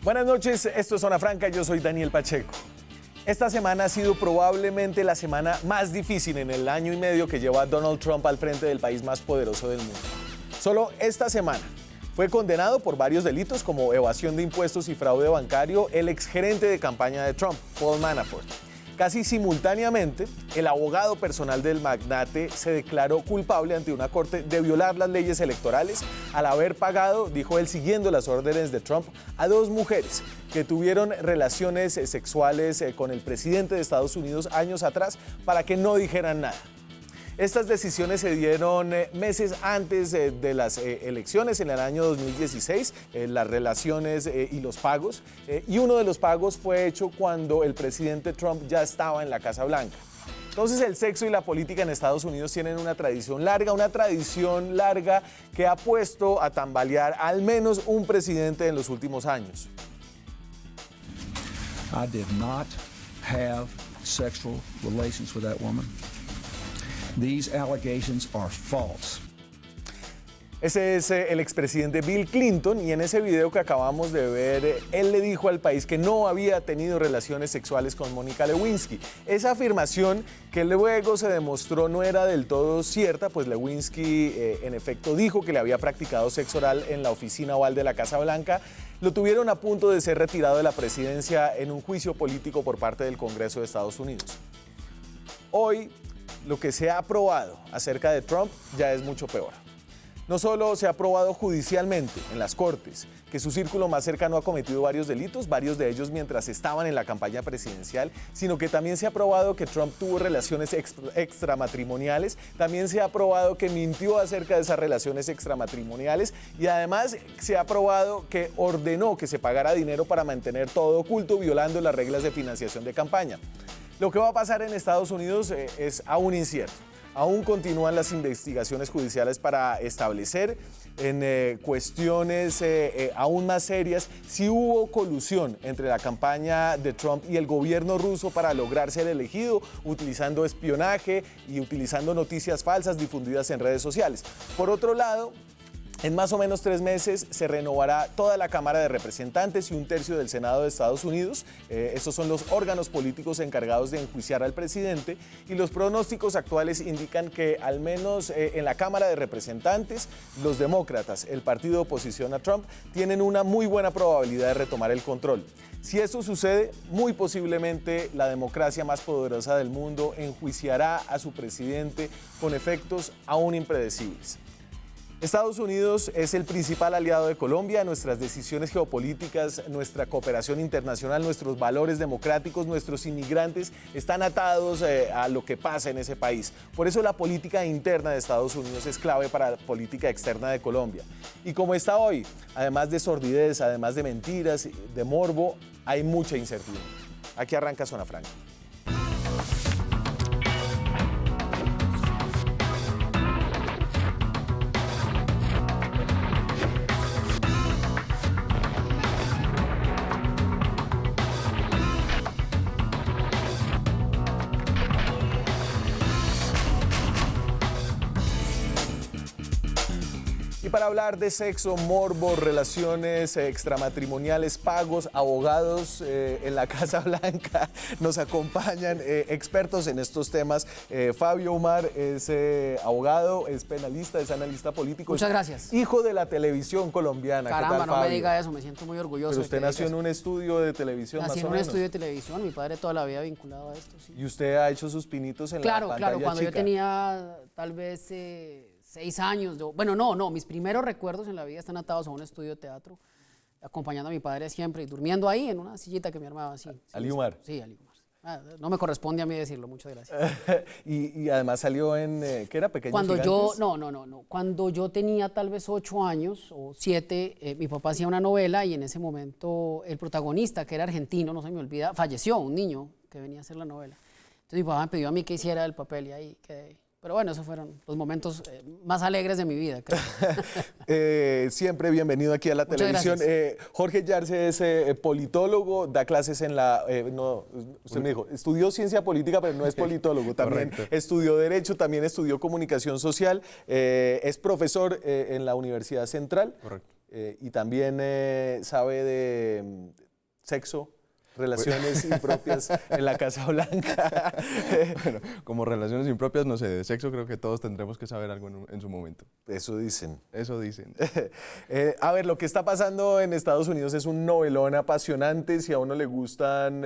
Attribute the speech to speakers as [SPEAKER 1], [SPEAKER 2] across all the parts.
[SPEAKER 1] Buenas noches, esto es Zona Franca, yo soy Daniel Pacheco. Esta semana ha sido probablemente la semana más difícil en el año y medio que lleva Donald Trump al frente del país más poderoso del mundo. Solo esta semana fue condenado por varios delitos como evasión de impuestos y fraude bancario el exgerente de campaña de Trump, Paul Manafort. Casi simultáneamente, el abogado personal del magnate se declaró culpable ante una corte de violar las leyes electorales al haber pagado, dijo él siguiendo las órdenes de Trump, a dos mujeres que tuvieron relaciones sexuales con el presidente de Estados Unidos años atrás para que no dijeran nada. Estas decisiones se dieron meses antes de las elecciones en el año 2016, las relaciones y los pagos. Y uno de los pagos fue hecho cuando el presidente Trump ya estaba en la Casa Blanca. Entonces el sexo y la política en Estados Unidos tienen una tradición larga que ha puesto a tambalear al menos un presidente en los últimos años.
[SPEAKER 2] I did not have sexual relations with that woman. These allegations are false.
[SPEAKER 1] Ese es el expresidente Bill Clinton y en ese video que acabamos de ver, él le dijo al país que no había tenido relaciones sexuales con Mónica Lewinsky. Esa afirmación que luego se demostró no era del todo cierta, pues Lewinsky en efecto dijo que le había practicado sexo oral en la oficina oval de la Casa Blanca. Lo tuvieron a punto de ser retirado de la presidencia en un juicio político por parte del Congreso de Estados Unidos. Hoy, lo que se ha aprobado acerca de Trump ya es mucho peor. No solo se ha aprobado judicialmente en las cortes que su círculo más cercano ha cometido varios delitos, varios de ellos mientras estaban en la campaña presidencial, sino que también se ha aprobado que Trump tuvo relaciones extramatrimoniales, también se ha aprobado que mintió acerca de esas relaciones extramatrimoniales y además se ha aprobado que ordenó que se pagara dinero para mantener todo oculto, violando las reglas de financiación de campaña. Lo que va a pasar en Estados Unidos es aún incierto. Aún continúan las investigaciones judiciales para establecer en cuestiones aún más serias si hubo colusión entre la campaña de Trump y el gobierno ruso para lograr ser elegido, utilizando espionaje y utilizando noticias falsas difundidas en redes sociales. Por otro lado, en más o menos 3 meses se renovará toda la Cámara de Representantes y un tercio del Senado de Estados Unidos. Estos son los órganos políticos encargados de enjuiciar al presidente y los pronósticos actuales indican que al menos en la Cámara de Representantes, los demócratas, el partido de oposición a Trump, tienen una muy buena probabilidad de retomar el control. Si esto sucede, muy posiblemente la democracia más poderosa del mundo enjuiciará a su presidente con efectos aún impredecibles. Estados Unidos es el principal aliado de Colombia. Nuestras decisiones geopolíticas, nuestra cooperación internacional, nuestros valores democráticos, nuestros inmigrantes están atados a lo que pasa en ese país. Por eso la política interna de Estados Unidos es clave para la política externa de Colombia. Y como está hoy, además de sordidez, además de mentiras, de morbo, hay mucha incertidumbre. Aquí arranca Zona Franca. Y para hablar de sexo, morbo, relaciones extramatrimoniales, pagos, abogados en la Casa Blanca, nos acompañan expertos en estos temas. Fabio Umar es abogado, es penalista, es analista político.
[SPEAKER 3] Muchas gracias.
[SPEAKER 1] Hijo de la televisión colombiana.
[SPEAKER 3] Caramba,
[SPEAKER 1] ¿Qué tal,
[SPEAKER 3] no
[SPEAKER 1] Fabio?
[SPEAKER 3] me diga eso, me siento muy orgulloso.
[SPEAKER 1] Pero usted nació en un estudio de televisión,
[SPEAKER 3] Nací
[SPEAKER 1] más
[SPEAKER 3] en
[SPEAKER 1] o
[SPEAKER 3] un
[SPEAKER 1] menos.
[SPEAKER 3] estudio de televisión, mi padre toda la vida vinculado a esto, sí.
[SPEAKER 1] Y usted ha hecho sus pinitos en la pantalla
[SPEAKER 3] Claro, cuando
[SPEAKER 1] chica.
[SPEAKER 3] yo tenía tal vez 6 años, no, mis primeros recuerdos en la vida están atados a un estudio de teatro, acompañando a mi padre siempre y durmiendo ahí en una sillita que me armaba así.
[SPEAKER 1] Ali Umar.
[SPEAKER 3] Sí, Ali Umar. No me corresponde a mí decirlo, muchas gracias.
[SPEAKER 1] y además salió en, ¿qué era? Pequeños
[SPEAKER 3] Cuando
[SPEAKER 1] Gigantes.
[SPEAKER 3] no. Cuando yo tenía tal vez 8 años o 7, mi papá hacía una novela y en ese momento el protagonista, que era argentino, no se me olvida, falleció, un niño que venía a hacer la novela. Entonces mi papá me pidió a mí que hiciera el papel y ahí quedé. Pero bueno, esos fueron los momentos más alegres de mi vida, creo.
[SPEAKER 1] Siempre bienvenido aquí a la
[SPEAKER 3] Muchas
[SPEAKER 1] televisión.
[SPEAKER 3] gracias.
[SPEAKER 1] Jorge Yarse es politólogo, da clases en la... usted me dijo, estudió ciencia política, pero no es politólogo. También estudió Derecho, también estudió Comunicación Social, es profesor en la Universidad Central.
[SPEAKER 4] Correcto.
[SPEAKER 1] y también sabe de sexo, relaciones impropias en la Casa Blanca.
[SPEAKER 4] Bueno, como relaciones impropias, no sé, de sexo creo que todos tendremos que saber algo en su momento.
[SPEAKER 1] Eso dicen.
[SPEAKER 4] Eso dicen.
[SPEAKER 1] A ver, lo que está pasando en Estados Unidos es un novelón apasionante. Si a uno le gustan,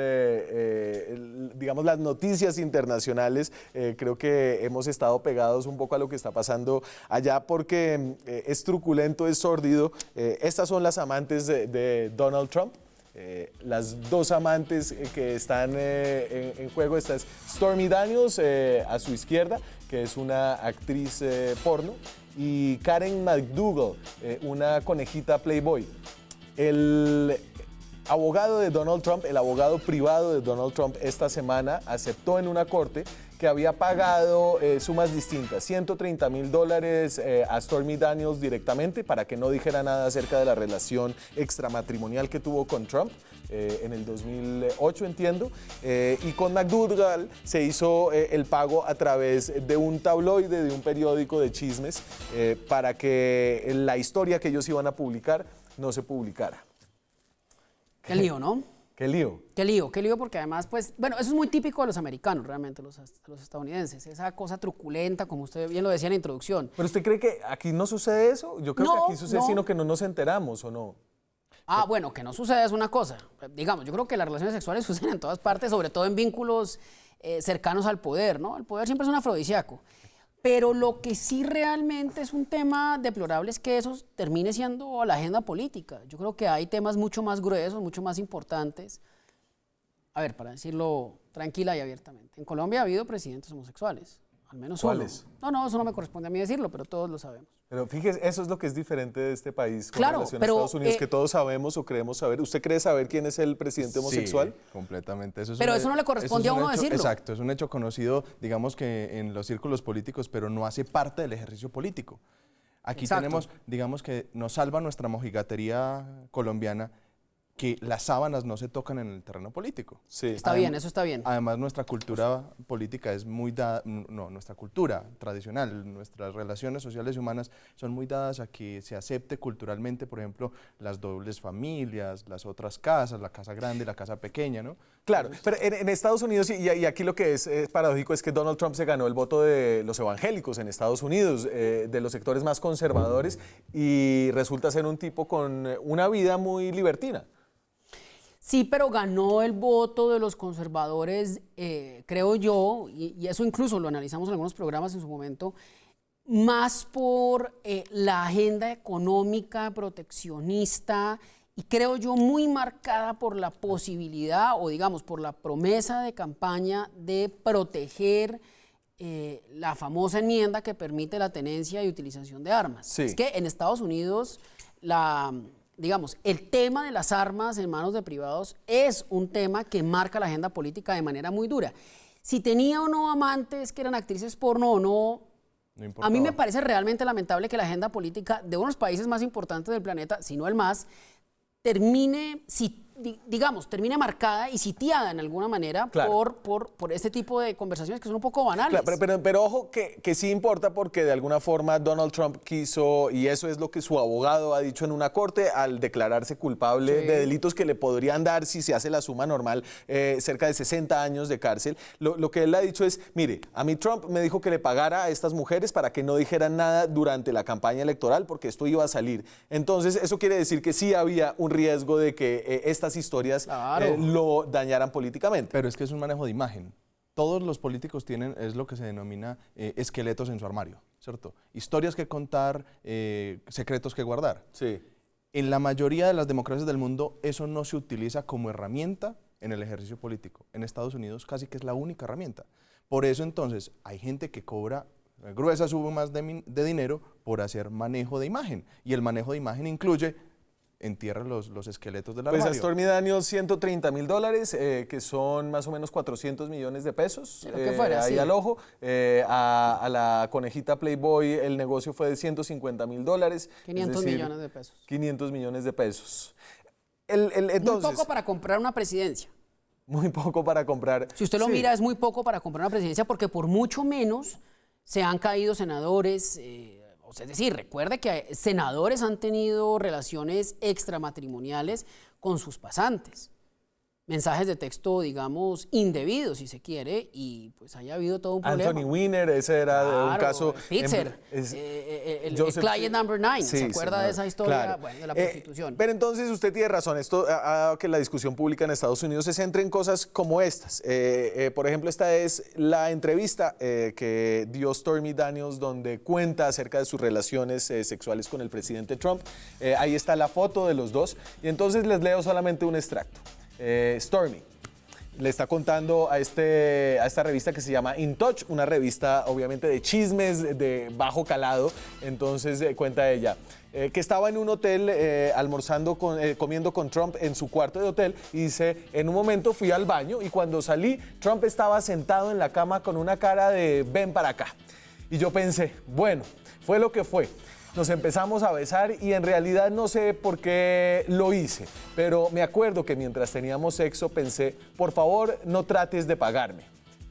[SPEAKER 1] digamos, las noticias internacionales, creo que hemos estado pegados un poco a lo que está pasando allá porque es truculento, es sórdido. Estas son las amantes de Donald Trump. Las dos amantes que están en juego, esta es Stormy Daniels a su izquierda, que es una actriz porno, y Karen McDougal, una conejita Playboy. El abogado de Donald Trump, el abogado privado de Donald Trump, esta semana aceptó en una corte que había pagado sumas distintas, $130,000 a Stormy Daniels directamente para que no dijera nada acerca de la relación extramatrimonial que tuvo con Trump en el 2008, entiendo, y con McDougal se hizo el pago a través de un tabloide, de un periódico de chismes, para que la historia que ellos iban a publicar no se publicara.
[SPEAKER 3] Qué lío, ¿no?
[SPEAKER 1] Qué lío.
[SPEAKER 3] Qué lío, porque además, pues, bueno, eso es muy típico de los americanos, realmente, los estadounidenses, esa cosa truculenta, como usted bien lo decía en la introducción.
[SPEAKER 1] ¿Pero usted cree que aquí no sucede eso? Yo creo que aquí sucede, sino que no nos enteramos, ¿o no?
[SPEAKER 3] Ah, bueno, que no suceda es una cosa. Digamos, yo creo que las relaciones sexuales suceden en todas partes, sobre todo en vínculos cercanos al poder, ¿no? El poder siempre es un afrodisíaco. Pero lo que sí realmente es un tema deplorable es que eso termine siendo la agenda política. Yo creo que hay temas mucho más gruesos, mucho más importantes. A ver, para decirlo tranquila y abiertamente. En Colombia ha habido presidentes homosexuales, al menos uno.
[SPEAKER 1] ¿Cuáles?
[SPEAKER 3] No, eso no me corresponde a mí decirlo, pero todos lo sabemos.
[SPEAKER 1] Pero fíjese, eso es lo que es diferente de este país con
[SPEAKER 3] Claro,
[SPEAKER 1] relación a
[SPEAKER 3] pero,
[SPEAKER 1] Estados Unidos, que todos sabemos o creemos saber. ¿Usted cree saber quién es el presidente homosexual?
[SPEAKER 4] Sí, completamente.
[SPEAKER 3] Pero eso no le corresponde a uno decirlo.
[SPEAKER 4] Exacto, es un hecho conocido, digamos que en los círculos políticos, pero no hace parte del ejercicio político. Aquí tenemos, digamos que nos salva nuestra mojigatería colombiana, que las sábanas no se tocan en el terreno político.
[SPEAKER 1] Sí.
[SPEAKER 3] Está bien, eso está bien.
[SPEAKER 4] Además, nuestra cultura política es muy dada, no, nuestra cultura tradicional, nuestras relaciones sociales y humanas son muy dadas a que se acepte culturalmente, por ejemplo, las dobles familias, las otras casas, la casa grande, la casa pequeña, ¿no?
[SPEAKER 1] Claro, pero en Estados Unidos, y aquí lo que es paradójico es que Donald Trump se ganó el voto de los evangélicos en Estados Unidos, de los sectores más conservadores, y resulta ser un tipo con una vida muy libertina.
[SPEAKER 3] Sí, pero ganó el voto de los conservadores, creo yo, y eso incluso lo analizamos en algunos programas en su momento, más por la agenda económica proteccionista y creo yo muy marcada por la posibilidad o digamos por la promesa de campaña de proteger la famosa enmienda que permite la tenencia y utilización de armas.
[SPEAKER 1] Sí.
[SPEAKER 3] Es que en Estados Unidos digamos, el tema de las armas en manos de privados es un tema que marca la agenda política de manera muy dura. Si tenía o no amantes que eran actrices porno o no, a mí me parece realmente lamentable que la agenda política de uno de los países más importantes del planeta, si no el más, termine marcada y sitiada en alguna manera por este tipo de conversaciones que son un poco banales.
[SPEAKER 1] Claro, pero ojo que sí importa porque de alguna forma Donald Trump quiso, y eso es lo que su abogado ha dicho en una corte, al declararse culpable de delitos que le podrían dar, si se hace la suma normal, cerca de 60 años de cárcel. Lo que él ha dicho es, mire, a mí Trump me dijo que le pagara a estas mujeres para que no dijeran nada durante la campaña electoral porque esto iba a salir. Entonces, eso quiere decir que sí había un riesgo de que estas historias lo dañaran políticamente.
[SPEAKER 4] Pero es que es un manejo de imagen. Todos los políticos tienen, es lo que se denomina esqueletos en su armario, ¿cierto? Historias que contar, secretos que guardar.
[SPEAKER 1] Sí.
[SPEAKER 4] En la mayoría de las democracias del mundo eso no se utiliza como herramienta en el ejercicio político. En Estados Unidos casi que es la única herramienta. Por eso entonces hay gente que cobra gruesas sumas de dinero por hacer manejo de imagen. Y el manejo de imagen incluye entierra los esqueletos del armario.
[SPEAKER 1] Pues a Stormy Daniels $130,000, que son más o menos 400 millones de pesos.
[SPEAKER 3] Que fuera,
[SPEAKER 1] ahí
[SPEAKER 3] sí.
[SPEAKER 1] al ojo. A la conejita Playboy el negocio fue de $150,000.
[SPEAKER 3] 500 millones de pesos.
[SPEAKER 1] 500 millones de pesos. Entonces,
[SPEAKER 3] muy poco para comprar una presidencia.
[SPEAKER 1] Muy poco para comprar.
[SPEAKER 3] Si usted lo mira, es muy poco para comprar una presidencia porque por mucho menos se han caído senadores, O sea, es decir, recuerde que senadores han tenido relaciones extramatrimoniales con sus pasantes. Mensajes de texto, digamos, indebidos, si se quiere, y pues haya habido todo un problema.
[SPEAKER 1] Anthony Weiner, ese era de un
[SPEAKER 3] Claro,
[SPEAKER 1] caso...
[SPEAKER 3] Spitzer, el client number 9,
[SPEAKER 1] Sí,
[SPEAKER 3] ¿se acuerda
[SPEAKER 1] señor,
[SPEAKER 3] de esa historia?
[SPEAKER 1] claro.
[SPEAKER 3] Bueno, de la prostitución.
[SPEAKER 1] Pero entonces usted tiene razón, esto ha dado que la discusión pública en Estados Unidos se centre en cosas como estas. Por ejemplo, esta es la entrevista que dio Stormy Daniels, donde cuenta acerca de sus relaciones sexuales con el presidente Trump. Ahí está la foto de los dos, y entonces les leo solamente un extracto. Stormy le está contando a esta revista que se llama In Touch, una revista obviamente de chismes de bajo calado. Entonces cuenta ella que estaba en un hotel comiendo con Trump en su cuarto de hotel, y dice: en un momento fui al baño y cuando salí Trump estaba sentado en la cama con una cara de ven para acá. Y yo pensé, bueno, fue lo que fue. Nos empezamos a besar y en realidad no sé por qué lo hice, pero me acuerdo que mientras teníamos sexo pensé, por favor, no trates de pagarme.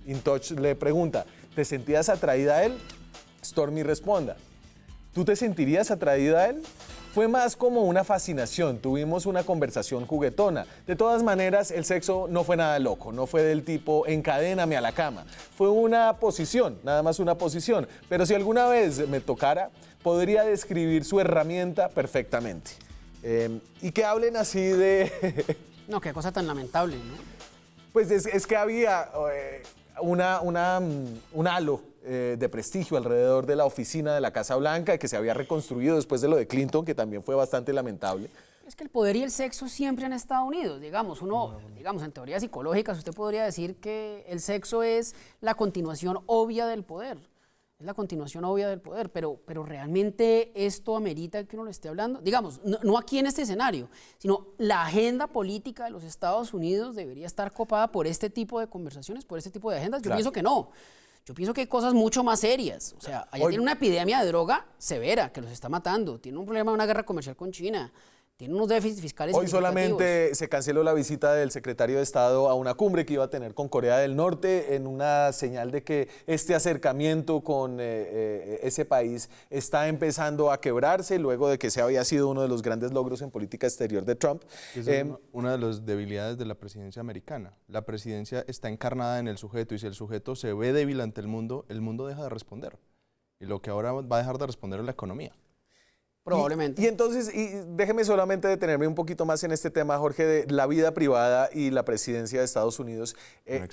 [SPEAKER 1] In Touch le pregunta, ¿te sentías atraída a él? Stormy responda, ¿tú te sentirías atraída a él? Fue más como una fascinación, tuvimos una conversación juguetona. De todas maneras, el sexo no fue nada loco, no fue del tipo encadéname a la cama. Fue una posición, nada más una posición. Pero si alguna vez me tocara, podría describir su herramienta perfectamente. Y que hablen así de...
[SPEAKER 3] No, qué cosa tan lamentable, ¿no?
[SPEAKER 1] Pues es que había un halo de prestigio alrededor de la oficina de la Casa Blanca, que se había reconstruido después de lo de Clinton, que también fue bastante lamentable.
[SPEAKER 3] Es que el poder y el sexo siempre han estado unidos. Digamos, en teorías psicológicas, usted podría decir que el sexo es la continuación obvia del poder. Es la continuación obvia del poder, pero realmente esto amerita que uno lo esté hablando. Digamos, no aquí en este escenario, sino la agenda política de los Estados Unidos debería estar copada por este tipo de conversaciones, por este tipo de agendas. Yo
[SPEAKER 1] Claro.
[SPEAKER 3] pienso que no. Yo pienso que hay cosas mucho más serias. O sea, allá tiene una epidemia de droga severa que los está matando. Tiene un problema de una guerra comercial con China. Tiene unos déficits fiscales
[SPEAKER 1] Hoy
[SPEAKER 3] significativos.
[SPEAKER 1] solamente se canceló la visita del secretario de Estado a una cumbre que iba a tener con Corea del Norte, en una señal de que este acercamiento con ese país está empezando a quebrarse, luego de que ese había sido uno de los grandes logros en política exterior de Trump.
[SPEAKER 4] Esa es una de las debilidades de la presidencia americana. La presidencia está encarnada en el sujeto, y si el sujeto se ve débil ante el mundo deja de responder. Y lo que ahora va a dejar de responder es la economía.
[SPEAKER 3] Probablemente.
[SPEAKER 1] Y entonces, déjeme solamente detenerme un poquito más en este tema, Jorge, de la vida privada y la presidencia de Estados Unidos.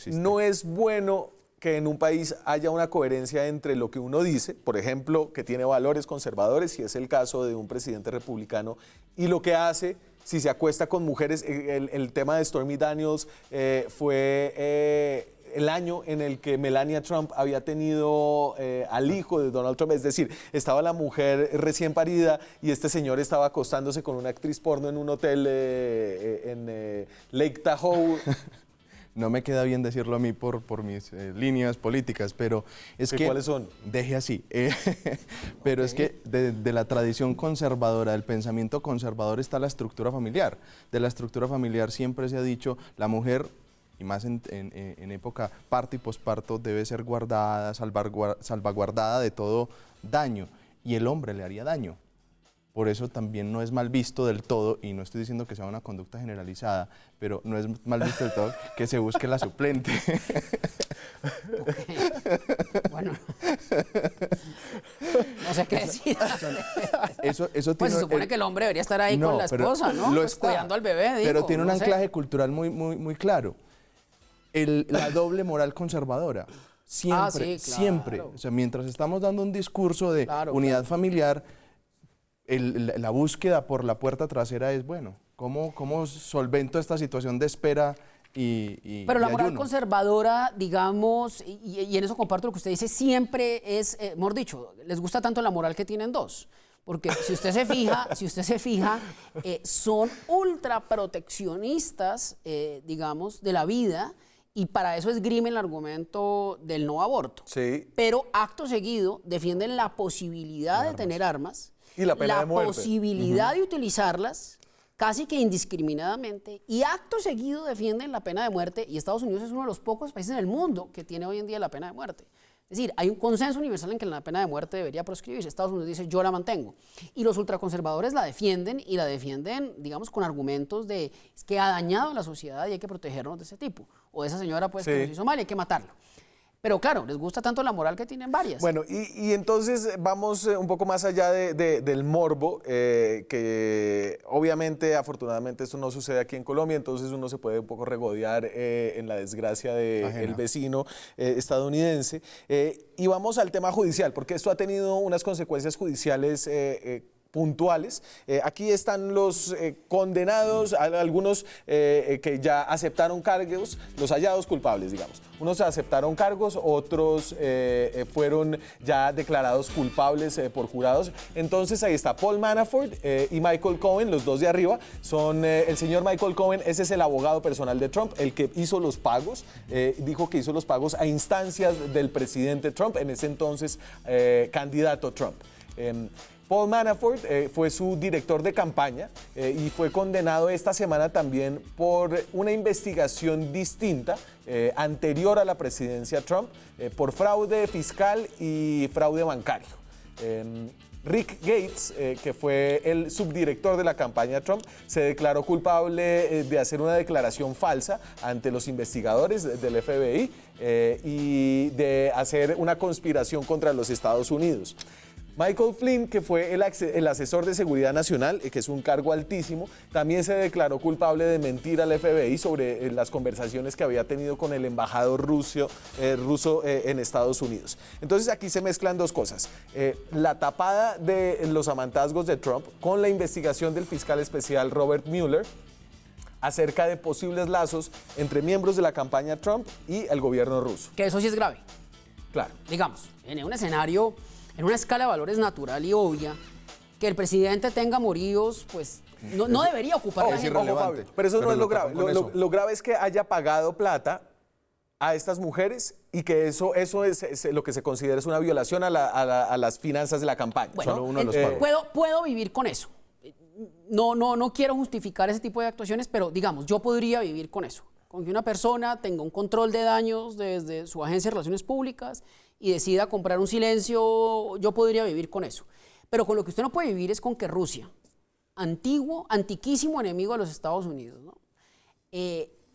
[SPEAKER 1] No es bueno que en un país haya una coherencia entre lo que uno dice, por ejemplo, que tiene valores conservadores, si es el caso de un presidente republicano, y lo que hace si se acuesta con mujeres. El tema de Stormy Daniels fue el año en el que Melania Trump había tenido al hijo de Donald Trump, es decir, estaba la mujer recién parida y este señor estaba acostándose con una actriz porno en un hotel en Lake Tahoe.
[SPEAKER 4] No me queda bien decirlo a mí por mis líneas políticas, pero es que...
[SPEAKER 1] ¿Cuáles son?
[SPEAKER 4] Deje así. Pero es que de la tradición conservadora, del pensamiento conservador, está la estructura familiar. De la estructura familiar siempre se ha dicho, la mujer, y más en época parto y posparto, debe ser guardada, salvaguardada de todo daño, y el hombre le haría daño. Por eso también no es mal visto del todo, y no estoy diciendo que sea una conducta generalizada, pero no es mal visto del todo que se busque la suplente.
[SPEAKER 3] Okay. Bueno, no sé qué decir.
[SPEAKER 4] Eso
[SPEAKER 3] Pues
[SPEAKER 4] tiene,
[SPEAKER 3] se supone que el hombre debería estar ahí
[SPEAKER 4] no,
[SPEAKER 3] con la
[SPEAKER 4] pero
[SPEAKER 3] esposa, ¿no?
[SPEAKER 4] lo
[SPEAKER 3] Pues
[SPEAKER 4] está,
[SPEAKER 3] cuidando al bebé, digo,
[SPEAKER 4] pero tiene un
[SPEAKER 3] no sé.
[SPEAKER 4] anclaje cultural muy claro. La doble moral conservadora. Siempre,
[SPEAKER 3] sí, claro.
[SPEAKER 4] siempre. O sea, mientras estamos dando un discurso de unidad familiar, la búsqueda por la puerta trasera es, bueno, ¿cómo solvento esta situación de espera
[SPEAKER 3] Pero la moral
[SPEAKER 4] ayuno?
[SPEAKER 3] conservadora, digamos, y en eso comparto lo que usted dice, siempre es, mejor dicho, les gusta tanto la moral que tienen dos. Porque si usted se fija, son ultra proteccionistas, digamos, de la vida, y para eso esgrimen el argumento del no aborto.
[SPEAKER 1] Sí.
[SPEAKER 3] Pero acto seguido defienden la posibilidad de tener armas,
[SPEAKER 1] Y la pena de muerte.
[SPEAKER 3] posibilidad de utilizarlas casi que indiscriminadamente, y acto seguido defienden la pena de muerte, y Estados Unidos es uno de los pocos países en el mundo que tiene hoy en día la pena de muerte. Es decir, hay un consenso universal en que la pena de muerte debería proscribirse. Estados Unidos dice, yo la mantengo. Y los ultraconservadores la defienden, y la defienden, digamos, con argumentos de que ha dañado a la sociedad y hay que protegernos de ese tipo. O de esa señora, pues, que nos hizo mal y hay que matarla. Pero claro, les gusta tanto la moral que tienen varias.
[SPEAKER 1] Bueno, y entonces vamos un poco más allá del morbo, que obviamente, afortunadamente, esto no sucede aquí en Colombia, entonces uno se puede un poco regodear en la desgracia del vecino estadounidense. Y vamos al tema judicial, porque esto ha tenido unas consecuencias judiciales puntuales. Aquí están los condenados, algunos que ya aceptaron cargos, los hallados culpables, digamos. Unos aceptaron cargos, otros fueron ya declarados culpables por jurados. Entonces ahí está Paul Manafort y Michael Cohen, los dos de arriba. Son el señor Michael Cohen, ese es el abogado personal de Trump, el que hizo los pagos, dijo que hizo los pagos a instancias del presidente Trump, en ese entonces candidato Trump. Paul Manafort fue su director de campaña y fue condenado esta semana también por una investigación distinta anterior a la presidencia Trump por fraude fiscal y fraude bancario. Rick Gates, que fue el subdirector de la campaña Trump, se declaró culpable de hacer una declaración falsa ante los investigadores del FBI y de hacer una conspiración contra los Estados Unidos. Michael Flynn, que fue el asesor de seguridad nacional, que es un cargo altísimo, también se declaró culpable de mentir al FBI sobre las conversaciones que había tenido con el embajador ruso en Estados Unidos. Entonces aquí se mezclan dos cosas. La tapada de los amantazgos de Trump con la investigación del fiscal especial Robert Mueller acerca de posibles lazos entre miembros de la campaña Trump y el gobierno ruso.
[SPEAKER 3] Que eso sí es grave.
[SPEAKER 1] Claro.
[SPEAKER 3] Digamos, en un escenario, en una escala de valores natural y obvia, que el presidente tenga amoríos, pues no debería ocupar la agenda.
[SPEAKER 1] Fabio, pero eso no es lo grave. Lo grave es que haya pagado plata a estas mujeres y que eso es lo que se considera es una violación a las finanzas de la campaña.
[SPEAKER 3] Bueno,
[SPEAKER 4] Solo uno de los pagos.
[SPEAKER 3] puedo vivir con eso. No quiero justificar ese tipo de actuaciones, pero digamos, yo podría vivir con eso. Con que una persona tenga un control de daños desde su agencia de relaciones públicas y decida comprar un silencio, yo podría vivir con eso. Pero con lo que usted no puede vivir es con que Rusia, antiquísimo enemigo de los Estados Unidos, ¿no?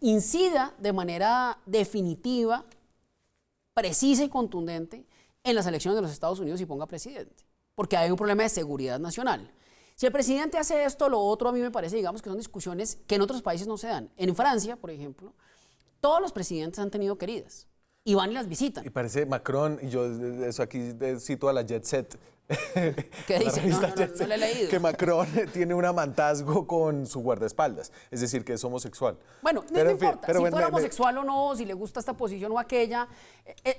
[SPEAKER 3] Incida de manera definitiva, precisa y contundente en las elecciones de los Estados Unidos y ponga presidente. Porque hay un problema de seguridad nacional. Si el presidente hace esto, lo otro, a mí me parece, digamos, que son discusiones que en otros países no se dan. En Francia, por ejemplo, todos los presidentes han tenido queridas y van y las visitan.
[SPEAKER 1] Y parece Macron, y yo eso aquí cito a la Jet Set.
[SPEAKER 3] ¿Qué dice? No le he leído.
[SPEAKER 1] Que Macron tiene un amantazgo con su guardaespaldas, es decir, que es homosexual.
[SPEAKER 3] Bueno, no importa, si fuera homosexual o no, si le gusta esta posición o aquella,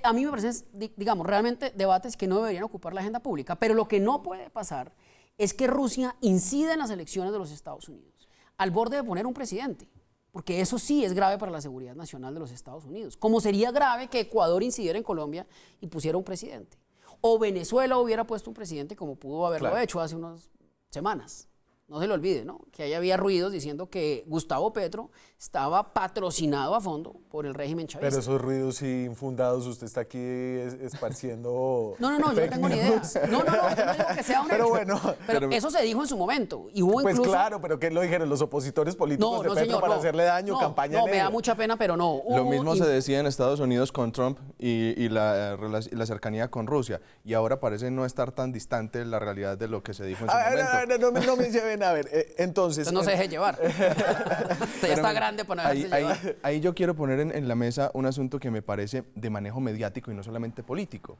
[SPEAKER 3] a mí me parecen, digamos, realmente debates que no deberían ocupar la agenda pública, pero lo que no puede pasar es que Rusia incida en las elecciones de los Estados Unidos, al borde de poner un presidente, porque eso sí es grave para la seguridad nacional de los Estados Unidos, como sería grave que Ecuador incidiera en Colombia y pusiera un presidente, o Venezuela hubiera puesto un presidente como pudo haberlo hecho hace unas semanas. No se le olvide, ¿no? Que ahí había ruidos diciendo que Gustavo Petro estaba patrocinado a fondo por el régimen chavista.
[SPEAKER 1] Pero esos ruidos infundados, usted está aquí esparciendo.
[SPEAKER 3] No, yo no tengo ni idea. No, yo no digo que sea un
[SPEAKER 1] pero
[SPEAKER 3] hecho.
[SPEAKER 1] Bueno,
[SPEAKER 3] pero eso se dijo en su momento. Y hubo
[SPEAKER 1] pues
[SPEAKER 3] incluso...
[SPEAKER 1] claro, pero ¿qué lo dijeron los opositores políticos de Petro para hacerle daño, campaña
[SPEAKER 3] No,
[SPEAKER 1] negra?
[SPEAKER 3] me da mucha pena, pero no.
[SPEAKER 4] Lo mismo se decía en Estados Unidos con Trump y la cercanía con Rusia. Y ahora parece no estar tan distante la realidad de lo que se dijo en su momento.
[SPEAKER 1] No me lleven a ver. Entonces
[SPEAKER 3] no se deje llevar. Usted ya está grande para dejarse llevar.
[SPEAKER 4] Ahí yo quiero poner en la mesa un asunto que me parece de manejo mediático y no solamente político.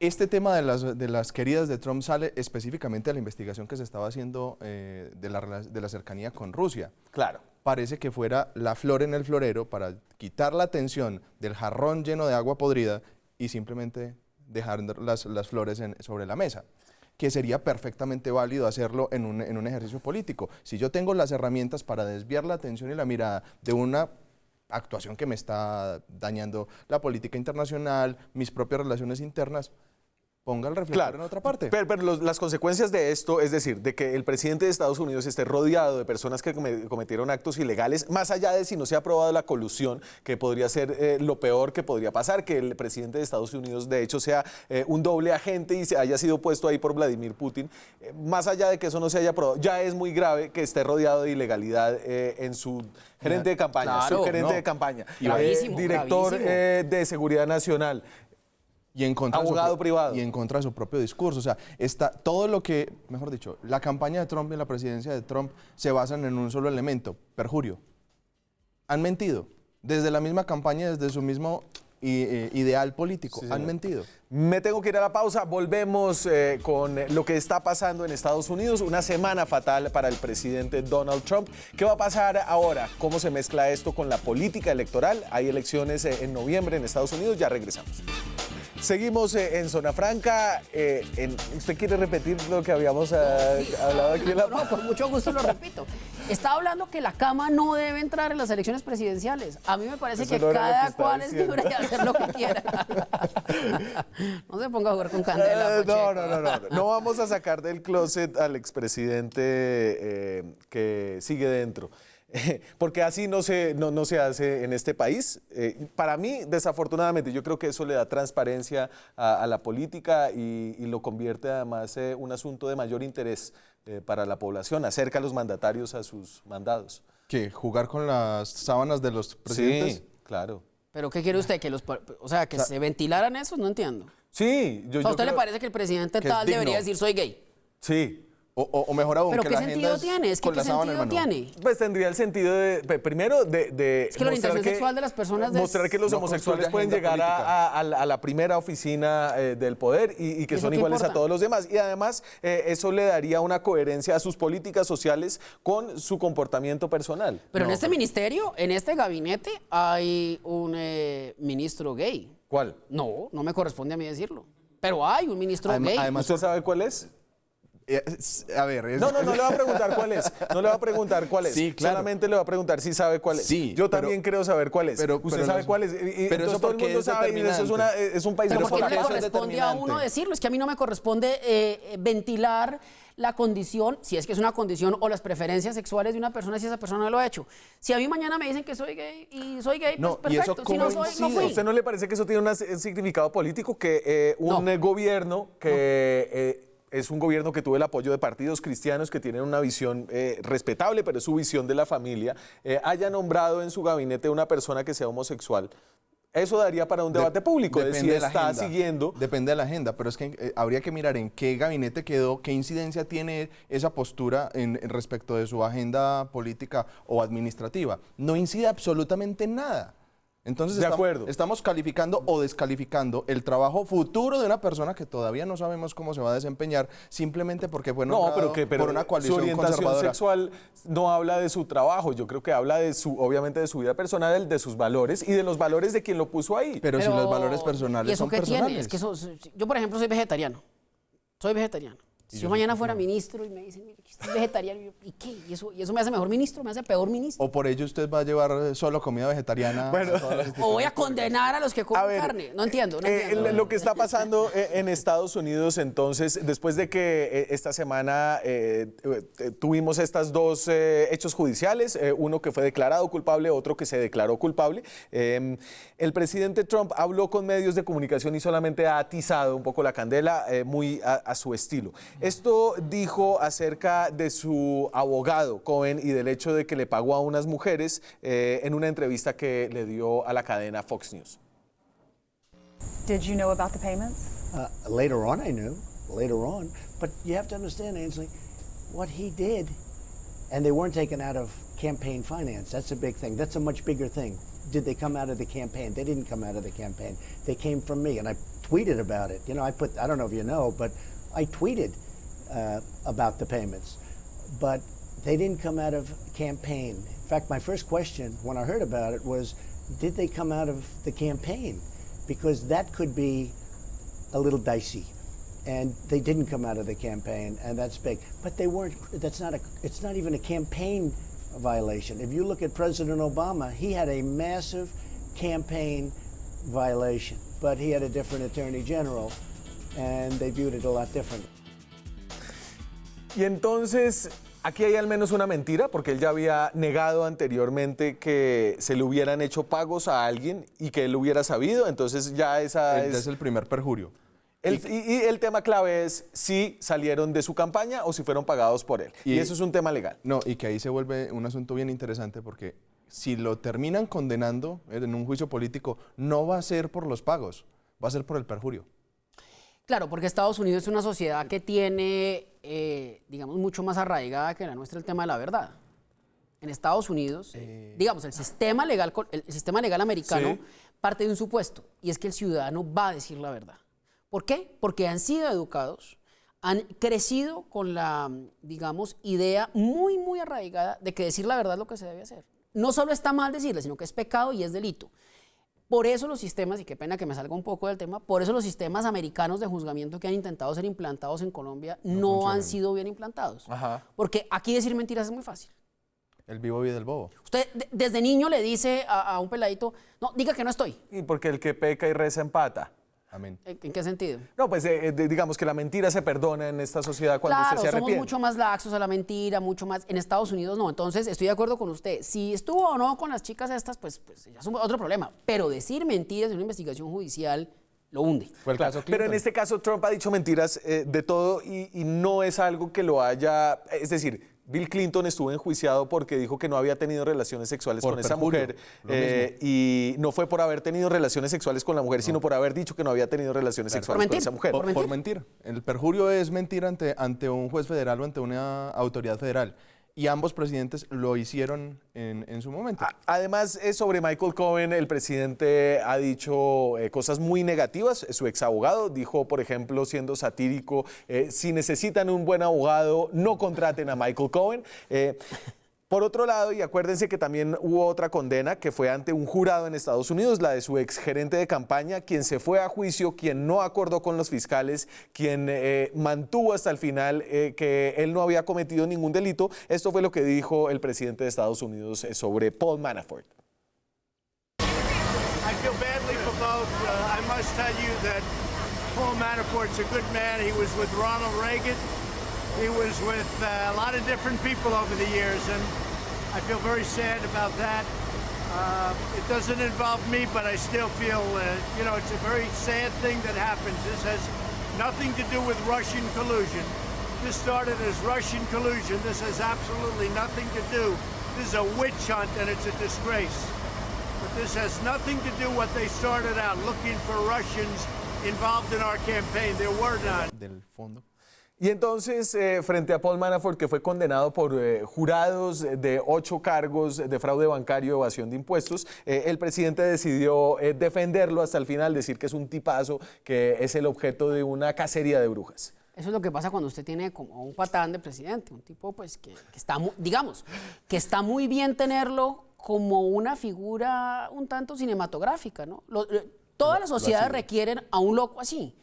[SPEAKER 4] Este tema de las queridas de Trump sale específicamente de la investigación que se estaba haciendo de la cercanía con Rusia.
[SPEAKER 1] Claro.
[SPEAKER 4] Parece que fuera la flor en el florero para quitar la atención del jarrón lleno de agua podrida y simplemente dejar las flores sobre la mesa, que sería perfectamente válido hacerlo en un ejercicio político. Si yo tengo las herramientas para desviar la atención y la mirada de una actuación que me está dañando la política internacional, mis propias relaciones internas, ponga el reflector en otra parte.
[SPEAKER 1] Pero las consecuencias de esto, es decir, de que el presidente de Estados Unidos esté rodeado de personas que cometieron actos ilegales, más allá de si no se ha aprobado la colusión, que podría ser lo peor que podría pasar, que el presidente de Estados Unidos de hecho sea un doble agente y se haya sido puesto ahí por Vladimir Putin, más allá de que eso no se haya aprobado, ya es muy grave que esté rodeado de ilegalidad en su gerente de campaña,
[SPEAKER 3] Claro,
[SPEAKER 1] su gerente de campaña,
[SPEAKER 3] Gravísimo,
[SPEAKER 1] director
[SPEAKER 3] gravísimo.
[SPEAKER 1] de Seguridad Nacional.
[SPEAKER 4] Y en contra
[SPEAKER 1] Abogado privado.
[SPEAKER 4] Y en contra de su propio discurso. O sea, está todo lo que, mejor dicho, la campaña de Trump y la presidencia de Trump se basan en un solo elemento, perjurio. Han mentido. Desde la misma campaña, desde su mismo ideal político.
[SPEAKER 1] Sí,
[SPEAKER 4] han
[SPEAKER 1] señor.
[SPEAKER 4] mentido.
[SPEAKER 1] Me tengo que ir a la pausa. Volvemos con lo que está pasando en Estados Unidos. Una semana fatal para el presidente Donald Trump. ¿Qué va a pasar ahora? ¿Cómo se mezcla esto con la política electoral? Hay elecciones en noviembre en Estados Unidos. Ya regresamos. Seguimos en Zona Franca. ¿Usted quiere repetir lo que habíamos hablado aquí en la
[SPEAKER 3] No, con mucho gusto lo repito. Estaba hablando que la cama no debe entrar en las elecciones presidenciales. A mí me parece
[SPEAKER 1] Eso
[SPEAKER 3] que
[SPEAKER 1] no era lo que
[SPEAKER 3] cada
[SPEAKER 1] estaba
[SPEAKER 3] cual es
[SPEAKER 1] diciendo.
[SPEAKER 3] libre de hacer lo que quiera. No se ponga a jugar con candela. Pacheco.
[SPEAKER 1] No vamos a sacar del closet al expresidente que sigue dentro. Porque así no se hace en este país. Para mí, desafortunadamente, yo creo que eso le da transparencia a la política y lo convierte además en un asunto de mayor interés para la población, acerca a los mandatarios a sus mandados.
[SPEAKER 4] ¿Qué? ¿Jugar con las sábanas de los presidentes?
[SPEAKER 1] Sí, claro.
[SPEAKER 3] ¿Pero qué quiere usted? Que se ventilaran esos, no entiendo.
[SPEAKER 1] Sí,
[SPEAKER 3] ¿A usted le parece que el presidente
[SPEAKER 4] que es
[SPEAKER 3] tal
[SPEAKER 4] digno.
[SPEAKER 3] debería decir soy gay?
[SPEAKER 1] Sí.
[SPEAKER 4] O mejor aún,
[SPEAKER 3] ¿Pero
[SPEAKER 4] que
[SPEAKER 3] qué
[SPEAKER 4] la agenda
[SPEAKER 3] sentido
[SPEAKER 4] es
[SPEAKER 3] tiene? Es que
[SPEAKER 4] con
[SPEAKER 3] ¿qué
[SPEAKER 4] la sábana en
[SPEAKER 3] sentido
[SPEAKER 4] mano.
[SPEAKER 3] tiene?
[SPEAKER 1] Pues tendría el sentido primero de
[SPEAKER 3] Es que la
[SPEAKER 1] mostrar
[SPEAKER 3] orientación sexual de las personas
[SPEAKER 1] mostrar que los
[SPEAKER 4] no
[SPEAKER 1] homosexuales
[SPEAKER 4] construye
[SPEAKER 1] pueden
[SPEAKER 4] agenda
[SPEAKER 1] llegar
[SPEAKER 4] política.
[SPEAKER 1] a la primera oficina del poder y que
[SPEAKER 3] ¿Eso
[SPEAKER 1] son
[SPEAKER 3] qué
[SPEAKER 1] iguales
[SPEAKER 3] importa?
[SPEAKER 1] a todos los demás. Y además eso le daría una coherencia a sus políticas sociales con su comportamiento personal.
[SPEAKER 3] Pero en este ministerio, en este gabinete, hay un ministro gay.
[SPEAKER 1] ¿Cuál?
[SPEAKER 3] No me corresponde a mí decirlo. Pero hay un ministro gay.
[SPEAKER 4] Además,
[SPEAKER 1] ¿Usted sabe cuál es?
[SPEAKER 4] a ver, es-
[SPEAKER 1] No le va a preguntar cuál es. No le va a preguntar cuál es.
[SPEAKER 4] Sí, claro.
[SPEAKER 1] Solamente le va a preguntar si sabe cuál es.
[SPEAKER 4] Sí,
[SPEAKER 1] Yo
[SPEAKER 4] pero-
[SPEAKER 1] también creo saber cuál es.
[SPEAKER 4] pero
[SPEAKER 1] Usted sabe
[SPEAKER 4] los-
[SPEAKER 1] cuál es.
[SPEAKER 4] pero
[SPEAKER 1] Entonces
[SPEAKER 4] eso
[SPEAKER 1] todo el
[SPEAKER 4] porque
[SPEAKER 1] mundo
[SPEAKER 4] es
[SPEAKER 1] sabe y eso es un país
[SPEAKER 3] Pero
[SPEAKER 1] de
[SPEAKER 3] ¿por qué no le
[SPEAKER 4] eso es
[SPEAKER 3] corresponde a uno
[SPEAKER 4] determinante.
[SPEAKER 3] decirlo? Es que a mí no me corresponde ventilar la condición, si es que es una condición, o las preferencias sexuales de una persona si esa persona no lo ha hecho. Si a mí mañana me dicen que soy gay y soy gay,
[SPEAKER 4] No,
[SPEAKER 3] pues
[SPEAKER 4] ¿y eso
[SPEAKER 3] perfecto. Si no
[SPEAKER 4] cómo
[SPEAKER 3] soy, no
[SPEAKER 4] incide?
[SPEAKER 3] fui.
[SPEAKER 1] ¿A usted no le parece que eso tiene un significado político? Que un
[SPEAKER 3] No.
[SPEAKER 1] gobierno que es un gobierno que tuvo el apoyo de partidos cristianos que tienen una visión respetable, pero es su visión de la familia, haya nombrado en su gabinete una persona que sea homosexual. Eso daría para un debate público, de si
[SPEAKER 4] de la
[SPEAKER 1] está
[SPEAKER 4] agenda.
[SPEAKER 1] siguiendo.
[SPEAKER 4] Depende de la agenda, pero es que habría que mirar en qué gabinete quedó, qué incidencia tiene esa postura en respecto de su agenda política o administrativa. No incide absolutamente en nada. Entonces
[SPEAKER 1] De acuerdo.
[SPEAKER 4] estamos calificando o descalificando el trabajo futuro de una persona que todavía no sabemos cómo se va a desempeñar simplemente porque fue
[SPEAKER 1] No,
[SPEAKER 4] nombrado
[SPEAKER 1] pero
[SPEAKER 4] por una
[SPEAKER 1] su
[SPEAKER 4] coalición
[SPEAKER 1] orientación
[SPEAKER 4] conservadora.
[SPEAKER 1] sexual no habla de su trabajo. Yo creo que habla obviamente de su vida personal, de sus valores y de los valores de quien lo puso ahí.
[SPEAKER 4] Pero si los valores personales
[SPEAKER 3] ¿y eso
[SPEAKER 4] son
[SPEAKER 3] qué
[SPEAKER 4] personales.
[SPEAKER 3] tiene? Es que yo, por ejemplo, soy vegetariano. Soy vegetariano. Si yo mañana fuera ministro y me dicen, mire, que usted es vegetariano, ¿y qué? ¿Y eso me hace mejor ministro? ¿Me hace peor ministro?
[SPEAKER 4] O por ello usted va a llevar solo comida vegetariana.
[SPEAKER 1] Bueno.
[SPEAKER 4] a todas las
[SPEAKER 3] ¿O voy a condenar a los que comen carne? No entiendo.
[SPEAKER 1] Lo que está pasando en Estados Unidos, entonces, después de que esta semana tuvimos estas dos hechos judiciales, uno que fue declarado culpable, otro que se declaró culpable, el presidente Trump habló con medios de comunicación y solamente ha atizado un poco la candela, muy a su estilo. Esto dijo acerca de su abogado, Cohen, y del hecho de que le pagó a unas mujeres en una entrevista que le dio a la cadena Fox News.
[SPEAKER 5] Did you know about the payments?
[SPEAKER 6] Later on, I knew. Later on, but you have to understand, Ainsley, what he did, and they weren't taken out of campaign finance. That's a big thing. That's a much bigger thing. Did they come out of the campaign? They didn't come out of the campaign. They came from me, and I tweeted about it. You know, I don't know if you know, but I tweeted about the payments, but they didn't come out of campaign. In fact, my first question when I heard about it was, did they come out of the campaign? Because that could be a little dicey. And they didn't come out of the campaign, and that's big. But they weren't, it's not even a campaign violation. If you look at President Obama, he had a massive campaign violation, but he had a different attorney general. and they viewed it a lot different.
[SPEAKER 1] Y entonces, aquí hay al menos una mentira, porque él ya había negado anteriormente que se le hubieran hecho pagos a alguien y que él lo hubiera sabido, entonces ya esa
[SPEAKER 4] Es el primer perjurio.
[SPEAKER 1] y el tema clave es si salieron de su campaña o si fueron pagados por él. Y eso es un tema legal.
[SPEAKER 4] No, y que ahí se vuelve un asunto bien interesante porque si lo terminan condenando en un juicio político, no va a ser por los pagos, va a ser por el perjurio.
[SPEAKER 3] Claro, porque Estados Unidos es una sociedad que tiene, digamos, mucho más arraigada que la nuestra el tema de la verdad. En Estados Unidos, digamos, el sistema legal americano
[SPEAKER 1] Sí.
[SPEAKER 3] parte de un supuesto, y es que el ciudadano va a decir la verdad. ¿Por qué? Porque han sido educados, han crecido con la, digamos, idea muy, muy arraigada de que decir la verdad es lo que se debe hacer. No solo está mal decirla, sino que es pecado y es delito. Por eso los sistemas, y qué pena que me salga un poco del tema, por eso los sistemas americanos de juzgamiento que han intentado ser implantados en Colombia no han sido bien implantados.
[SPEAKER 1] Ajá.
[SPEAKER 3] Porque aquí decir mentiras es muy fácil.
[SPEAKER 4] El vivo vive del bobo.
[SPEAKER 3] Usted desde niño le dice a un peladito, no, diga que no estoy.
[SPEAKER 1] Y porque el que peca y reza empata.
[SPEAKER 4] Amén.
[SPEAKER 3] ¿En qué sentido?
[SPEAKER 1] No, pues digamos que la mentira se perdona en esta sociedad cuando
[SPEAKER 3] Claro,
[SPEAKER 1] usted se
[SPEAKER 3] somos
[SPEAKER 1] arrepiente.
[SPEAKER 3] mucho más laxos a la mentira, mucho más. En Estados Unidos no. Entonces, estoy de acuerdo con usted. Si estuvo o no con las chicas estas, pues ya es otro problema. Pero decir mentiras en una investigación judicial lo hunde.
[SPEAKER 4] Fue el
[SPEAKER 1] Claro,
[SPEAKER 4] caso
[SPEAKER 1] pero
[SPEAKER 4] Clinton.
[SPEAKER 1] en este caso Trump ha dicho mentiras de todo y no es algo que lo haya, es decir, Bill Clinton estuvo enjuiciado porque dijo que no había tenido relaciones sexuales
[SPEAKER 4] Por
[SPEAKER 1] con esa
[SPEAKER 4] perjurio,
[SPEAKER 1] mujer
[SPEAKER 4] lo mismo.
[SPEAKER 1] y no fue por haber tenido relaciones sexuales con la mujer, sino por haber dicho que no había tenido relaciones sexuales con
[SPEAKER 3] mentir.
[SPEAKER 1] esa mujer.
[SPEAKER 3] Por
[SPEAKER 4] Por mentir. El perjurio es mentir ante un juez federal o ante una autoridad federal. Y ambos presidentes lo hicieron en su momento.
[SPEAKER 1] Además, sobre Michael Cohen, el presidente ha dicho cosas muy negativas. Su exabogado dijo, por ejemplo, siendo satírico, si necesitan un buen abogado, no contraten a Michael Cohen. Por otro lado, y acuérdense que también hubo otra condena que fue ante un jurado en Estados Unidos, la de su exgerente de campaña, quien se fue a juicio, quien no acordó con los fiscales, quien mantuvo hasta el final que él no había cometido ningún delito. Esto fue lo que dijo el presidente de Estados Unidos sobre Paul Manafort.
[SPEAKER 7] I feel badly for both. I must tell you that Paul Manafort's a good man. He was with Ronald Reagan. He was with a lot of different people over the years, and I feel very sad about that. It doesn't involve me, but I still feel, it's a very sad thing that happens. This has nothing to do with Russian collusion. This started as Russian collusion. This has absolutely nothing to do. This is a witch hunt, and it's a disgrace. But this has nothing to do what they started out, looking for Russians involved in our campaign. There were none.
[SPEAKER 4] Del fondo.
[SPEAKER 1] Y entonces, frente a Paul Manafort, que fue condenado por jurados de 8 cargos de fraude bancario y evasión de impuestos, el presidente decidió defenderlo hasta el final, decir que es un tipazo, que es el objeto de una cacería de brujas.
[SPEAKER 3] Eso es lo que pasa cuando usted tiene como un patán de presidente, un tipo pues que está, digamos, que está muy bien tenerlo como una figura un tanto cinematográfica, ¿no? Todas las sociedades requieren a un loco así.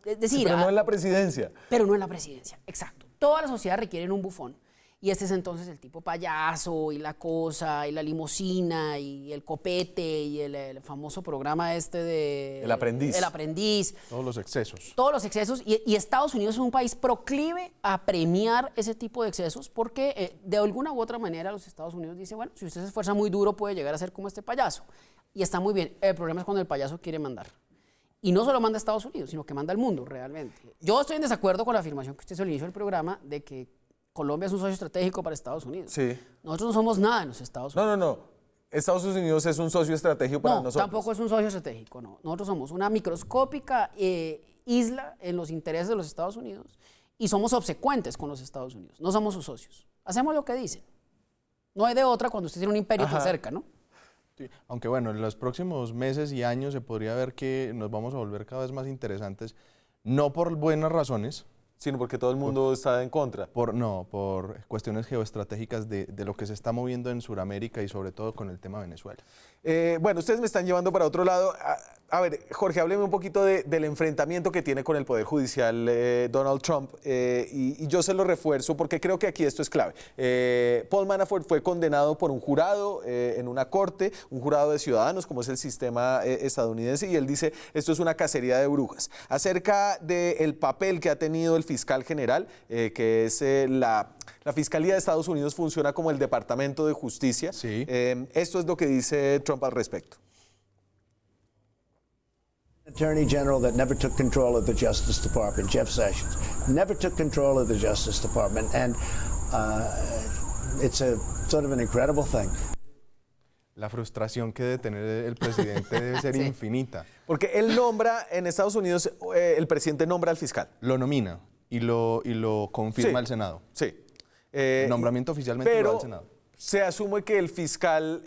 [SPEAKER 3] Es decir,
[SPEAKER 1] Pero no en la presidencia.
[SPEAKER 3] pero no en la presidencia, exacto. Todas las sociedades requieren un bufón. Y este es entonces el tipo payaso y la cosa y la limusina y el copete y el famoso programa este de...
[SPEAKER 1] El aprendiz.
[SPEAKER 3] El aprendiz.
[SPEAKER 4] Todos los excesos.
[SPEAKER 3] Todos los excesos. Y Estados Unidos es un país proclive a premiar ese tipo de excesos porque de alguna u otra manera los Estados Unidos dicen, bueno, si usted se esfuerza muy duro puede llegar a ser como este payaso. Y está muy bien. El problema es cuando el payaso quiere mandar. Y no solo manda a Estados Unidos, sino que manda al mundo realmente. Yo estoy en desacuerdo con la afirmación que usted hizo al inicio del programa de que Colombia es un socio estratégico para Estados Unidos.
[SPEAKER 1] Sí.
[SPEAKER 3] Nosotros no somos nada en los Estados Unidos.
[SPEAKER 1] No. Estados Unidos es un socio estratégico para nosotros.
[SPEAKER 3] Tampoco es un socio estratégico, no. Nosotros somos una microscópica isla en los intereses de los Estados Unidos y somos obsecuentes con los Estados Unidos. No somos sus socios. Hacemos lo que dicen. No hay de otra cuando usted tiene un imperio tan cerca, ¿no?
[SPEAKER 4] Sí, aunque bueno, en los próximos meses y años se podría ver que nos vamos a volver cada vez más interesantes, no por buenas razones,
[SPEAKER 1] sino porque todo el mundo está en contra.
[SPEAKER 4] No, por cuestiones geoestratégicas de lo que se está moviendo en Sudamérica y sobre todo con el tema Venezuela.
[SPEAKER 1] Bueno, ustedes me están llevando para otro lado. A ver, Jorge, hábleme un poquito del enfrentamiento que tiene con el Poder Judicial Donald Trump, y yo se lo refuerzo porque creo que aquí esto es clave. Paul Manafort fue condenado por un jurado en una corte, un jurado de ciudadanos, como es el sistema estadounidense, y él dice, esto es una cacería de brujas. Acerca del papel que ha tenido el fiscal general, que es la Fiscalía de Estados Unidos funciona como el Departamento de Justicia.
[SPEAKER 4] Sí.
[SPEAKER 1] Esto es lo que dice Trump al respecto.
[SPEAKER 6] Attorney General that never took control of the Justice Department, Jeff Sessions, never took control of the Justice Department, and it's a sort of an incredible thing.
[SPEAKER 4] La frustración que debe tener el presidente debe ser infinita.
[SPEAKER 1] Porque él nombra, en Estados Unidos, el presidente nombra al fiscal.
[SPEAKER 4] Lo nomina y lo confirma el Senado.
[SPEAKER 1] Sí.
[SPEAKER 4] Nombramiento oficialmente lo da el Senado.
[SPEAKER 1] Se asume que el fiscal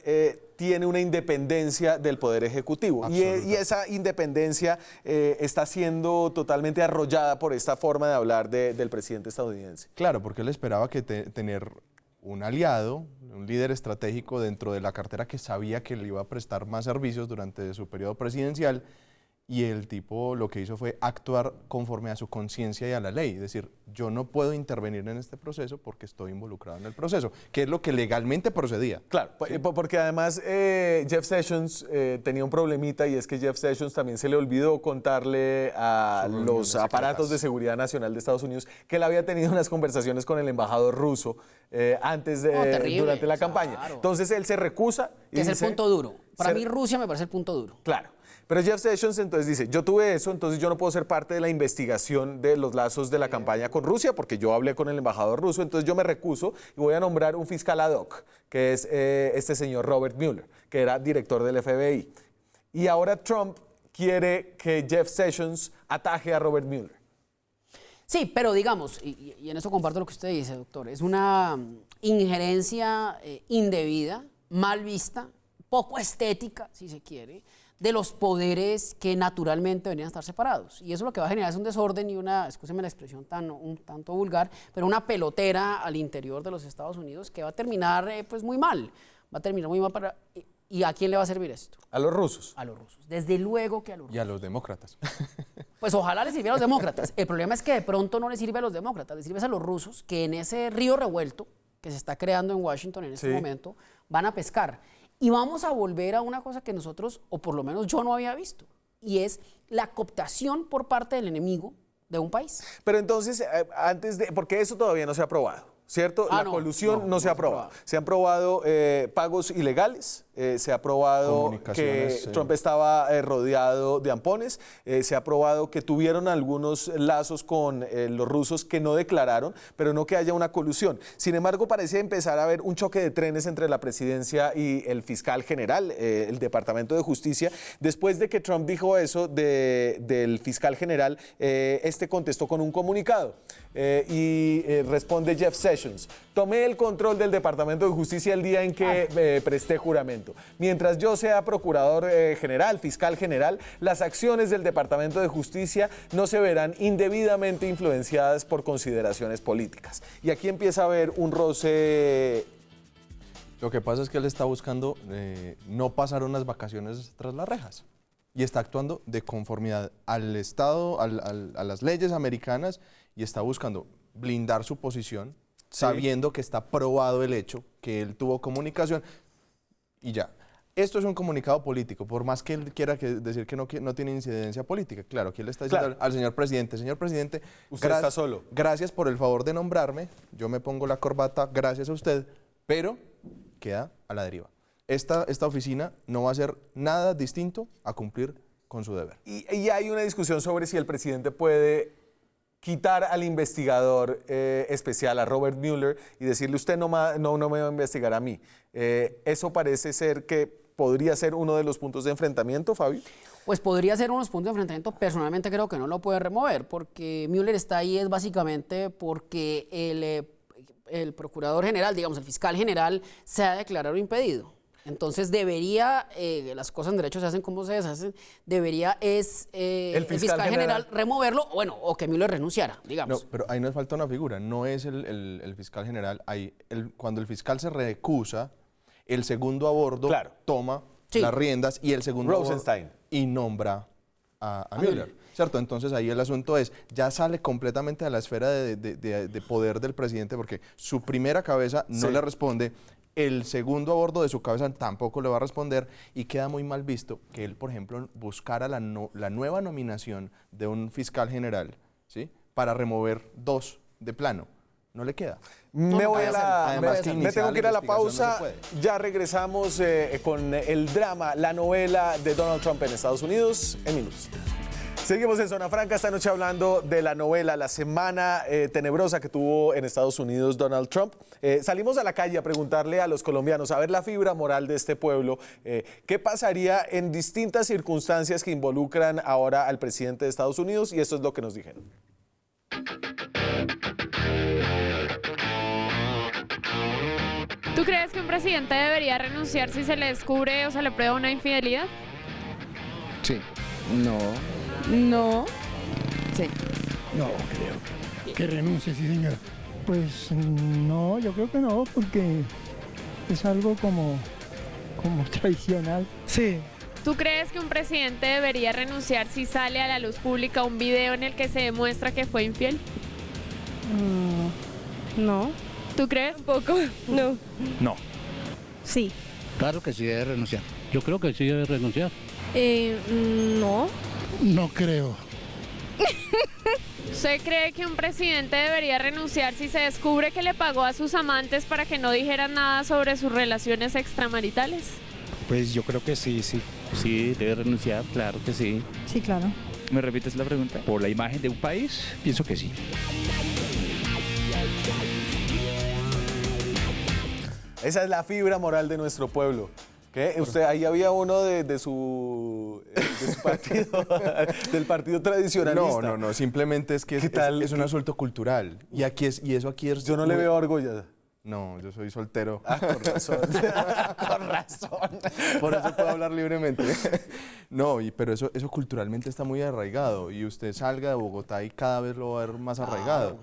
[SPEAKER 1] tiene una independencia del Poder Ejecutivo y esa independencia está siendo totalmente arrollada por esta forma de hablar del presidente estadounidense.
[SPEAKER 4] Claro, porque él esperaba que tener un aliado, un líder estratégico dentro de la cartera que sabía que le iba a prestar más servicios durante su periodo presidencial, y el tipo lo que hizo fue actuar conforme a su conciencia y a la ley, es decir, yo no puedo intervenir en este proceso porque estoy involucrado en el proceso, que es lo que legalmente procedía.
[SPEAKER 1] Claro, porque además Jeff Sessions tenía un problemita, y es que Jeff Sessions también se le olvidó contarle a los aparatos de seguridad nacional de Estados Unidos que él había tenido unas conversaciones con el embajador ruso antes durante la campaña. Entonces él se recusa.
[SPEAKER 3] Que es el punto duro. Para mí Rusia me parece el punto duro.
[SPEAKER 1] Claro. Pero Jeff Sessions entonces dice, yo tuve eso, entonces yo no puedo ser parte de la investigación de los lazos de la campaña con Rusia, porque yo hablé con el embajador ruso, entonces yo me recuso y voy a nombrar un fiscal ad hoc, que es este señor Robert Mueller, que era director del FBI. Y ahora Trump quiere que Jeff Sessions ataje a Robert Mueller.
[SPEAKER 3] Sí, pero digamos, y en eso comparto lo que usted dice, doctor, es una injerencia indebida, mal vista, poco estética, si se quiere, de los poderes que naturalmente deberían estar separados. Y eso lo que va a generar es un desorden y una, excúsenme la expresión un tanto vulgar, pero una pelotera al interior de los Estados Unidos que va a terminar pues muy mal. Va a terminar muy mal para... ¿Y a quién le va a servir esto?
[SPEAKER 1] A los rusos.
[SPEAKER 3] A los rusos. Desde luego que a los rusos.
[SPEAKER 4] Y a los demócratas.
[SPEAKER 3] Pues ojalá les sirviera a los demócratas. El problema es que de pronto no les sirve a los demócratas, les sirve a los rusos que en ese río revuelto que se está creando en Washington en este momento van a pescar. Y vamos a volver a una cosa que nosotros, o por lo menos yo no había visto, y es la cooptación por parte del enemigo de un país.
[SPEAKER 1] Pero entonces, porque eso todavía no se ha aprobado, ¿cierto? La colusión no se ha aprobado. Se han probado pagos ilegales, se ha probado que Trump estaba rodeado de ampones, se ha probado que tuvieron algunos lazos con los rusos que no declararon, pero no que haya una colusión. Sin embargo, parece empezar a haber un choque de trenes entre la presidencia y el fiscal general, el Departamento de Justicia. Después de que Trump dijo eso del fiscal general, este contestó con un comunicado y responde Jeff Sessions: tomé el control del Departamento de Justicia el día en que presté juramento. Mientras yo sea procurador general, fiscal general, las acciones del Departamento de Justicia no se verán indebidamente influenciadas por consideraciones políticas. Y aquí empieza a haber un roce.
[SPEAKER 4] Lo que pasa es que él está buscando no pasar unas vacaciones tras las rejas y está actuando de conformidad al Estado, a las leyes americanas, y está buscando blindar su posición, sabiendo que está probado el hecho que él tuvo comunicación. Y ya, esto es un comunicado político, por más que él quiera decir que no tiene incidencia política. Claro, aquí él está diciendo al señor presidente,
[SPEAKER 1] usted está solo.
[SPEAKER 4] Gracias por el favor de nombrarme, yo me pongo la corbata gracias a usted, pero queda a la deriva. Esta oficina no va a hacer nada distinto a cumplir con su deber.
[SPEAKER 1] Y hay una discusión sobre si el presidente puede quitar al investigador especial, a Robert Mueller, y decirle, usted no me va a investigar a mí. Eso parece ser que podría ser uno de los puntos de enfrentamiento, Fabio.
[SPEAKER 3] Pues podría ser unos puntos de enfrentamiento. Personalmente creo que no lo puede remover, porque Mueller está ahí es básicamente porque el procurador general, digamos, el fiscal general, se ha declarado impedido. Entonces debería, las cosas en derecho se hacen como se deshacen, debería el fiscal general removerlo, bueno, o que Mueller renunciara, digamos.
[SPEAKER 4] No, pero ahí nos falta una figura, no es el fiscal general. Cuando el fiscal se recusa, el segundo a bordo toma las riendas y el segundo
[SPEAKER 1] Rosenstein.
[SPEAKER 4] a bordo y nombra a Mueller, ¿cierto? Entonces ahí el asunto es, ya sale completamente de la esfera de poder del presidente porque su primera cabeza no le responde, el segundo a bordo de su cabeza tampoco le va a responder y queda muy mal visto que él, por ejemplo, buscara la nueva nominación de un fiscal general, ¿sí? Para remover 2 de plano. No le queda.
[SPEAKER 1] Me tengo que ir a la
[SPEAKER 4] investigación
[SPEAKER 1] pausa.
[SPEAKER 4] no se puede.
[SPEAKER 1] Ya regresamos con el drama, la novela de Donald Trump en Estados Unidos en minutos. Seguimos en Zona Franca esta noche hablando de la novela, la semana tenebrosa que tuvo en Estados Unidos Donald Trump. Salimos a la calle a preguntarle a los colombianos, a ver la fibra moral de este pueblo, qué pasaría en distintas circunstancias que involucran ahora al presidente de Estados Unidos, y esto es lo que nos dijeron.
[SPEAKER 8] ¿Tú crees que un presidente debería renunciar si se le descubre o se le prueba una infidelidad?
[SPEAKER 9] Sí.
[SPEAKER 10] No.
[SPEAKER 8] No.
[SPEAKER 10] Sí.
[SPEAKER 11] No, creo que renuncie, sí, señora. Pues no, yo creo que no, porque es algo como tradicional. Sí.
[SPEAKER 8] ¿Tú crees que un presidente debería renunciar si sale a la luz pública un video en el que se demuestra que fue infiel?
[SPEAKER 12] No.
[SPEAKER 8] ¿Tú crees?
[SPEAKER 12] Tampoco. No.
[SPEAKER 9] No.
[SPEAKER 12] Sí.
[SPEAKER 9] Claro que sí debe renunciar. Yo creo que sí debe renunciar.
[SPEAKER 12] No.
[SPEAKER 11] No creo.
[SPEAKER 8] ¿Usted cree que un presidente debería renunciar si se descubre que le pagó a sus amantes para que no dijeran nada sobre sus relaciones extramaritales?
[SPEAKER 9] Pues yo creo que sí, sí. Sí, debe renunciar, claro que sí.
[SPEAKER 12] Sí, claro.
[SPEAKER 9] ¿Me repites la pregunta? ¿Por la imagen de un país? Pienso que sí.
[SPEAKER 1] Esa es la fibra moral de nuestro pueblo. ¿Qué? Usted, ahí había uno de su partido, del partido tradicionalista.
[SPEAKER 4] No, simplemente es que es un asunto cultural. Y eso aquí es...
[SPEAKER 1] Yo no le veo orgullo.
[SPEAKER 4] No, yo soy soltero.
[SPEAKER 1] Con razón. Con razón.
[SPEAKER 4] Por eso puedo hablar libremente. No, pero eso culturalmente está muy arraigado. Y usted salga de Bogotá y cada vez lo va a ver más arraigado.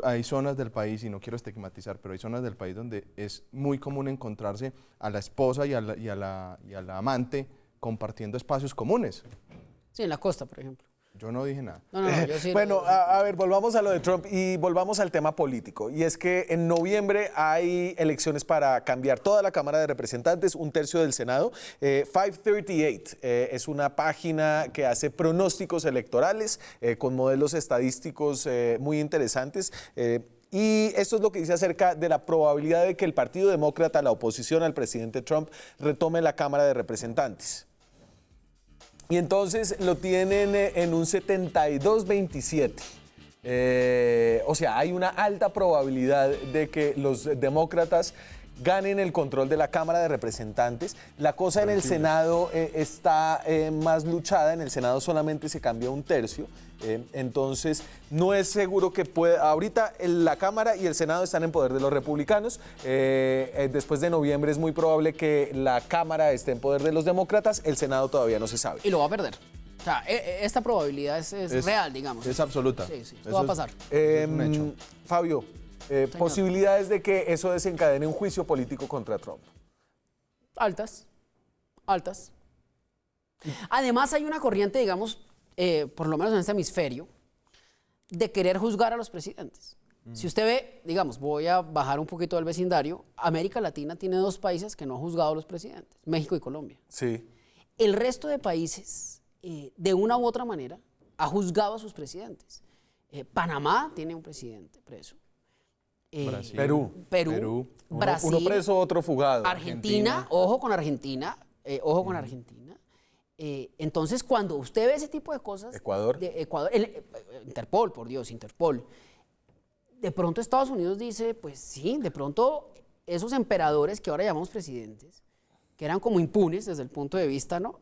[SPEAKER 4] Hay zonas del país, y no quiero estigmatizar, pero hay zonas del país donde es muy común encontrarse a la esposa y a la amante compartiendo espacios comunes.
[SPEAKER 3] Sí, en la costa, por ejemplo.
[SPEAKER 4] Yo no dije nada.
[SPEAKER 3] No, yo sí.
[SPEAKER 1] Bueno, a ver, volvamos a lo de Trump y volvamos al tema político. Y es que en noviembre hay elecciones para cambiar toda la Cámara de Representantes, un tercio del Senado. 538 es una página que hace pronósticos electorales con modelos estadísticos muy interesantes. Y esto es lo que dice acerca de la probabilidad de que el Partido Demócrata, la oposición al presidente Trump, retome la Cámara de Representantes. Y entonces lo tienen en un 72-27. O sea, hay una alta probabilidad de que los demócratas ganen el control de la Cámara de Representantes. La cosa en el Senado está más luchada. En el Senado solamente se cambia un tercio. Entonces, no es seguro que pueda... Ahorita la Cámara y el Senado están en poder de los republicanos. Después de noviembre es muy probable que la Cámara esté en poder de los demócratas. El Senado todavía no se sabe.
[SPEAKER 3] Y lo va a perder. O sea, esta probabilidad es real, digamos.
[SPEAKER 4] Es absoluta.
[SPEAKER 3] Sí, eso va a pasar.
[SPEAKER 4] Es un hecho.
[SPEAKER 1] Fabio, posibilidades de que eso desencadene un juicio político contra Trump.
[SPEAKER 3] Altas. Además hay una corriente, digamos, por lo menos en este hemisferio, de querer juzgar a los presidentes. Si usted ve, digamos, voy a bajar un poquito del vecindario, América Latina tiene 2 países que no han juzgado a los presidentes, México y Colombia.
[SPEAKER 1] Sí.
[SPEAKER 3] El resto de países, de una u otra manera, ha juzgado a sus presidentes. Panamá tiene un presidente preso.
[SPEAKER 4] Brasil.
[SPEAKER 1] Perú.
[SPEAKER 3] Brasil.
[SPEAKER 1] Uno preso, otro fugado.
[SPEAKER 3] Argentina. Ojo con Argentina. Entonces, cuando usted ve ese tipo de cosas...
[SPEAKER 1] Ecuador.
[SPEAKER 3] Interpol, por Dios, Interpol. De pronto Estados Unidos dice, pues sí, de pronto esos emperadores que ahora llamamos presidentes, que eran como impunes desde el punto de vista, ¿no?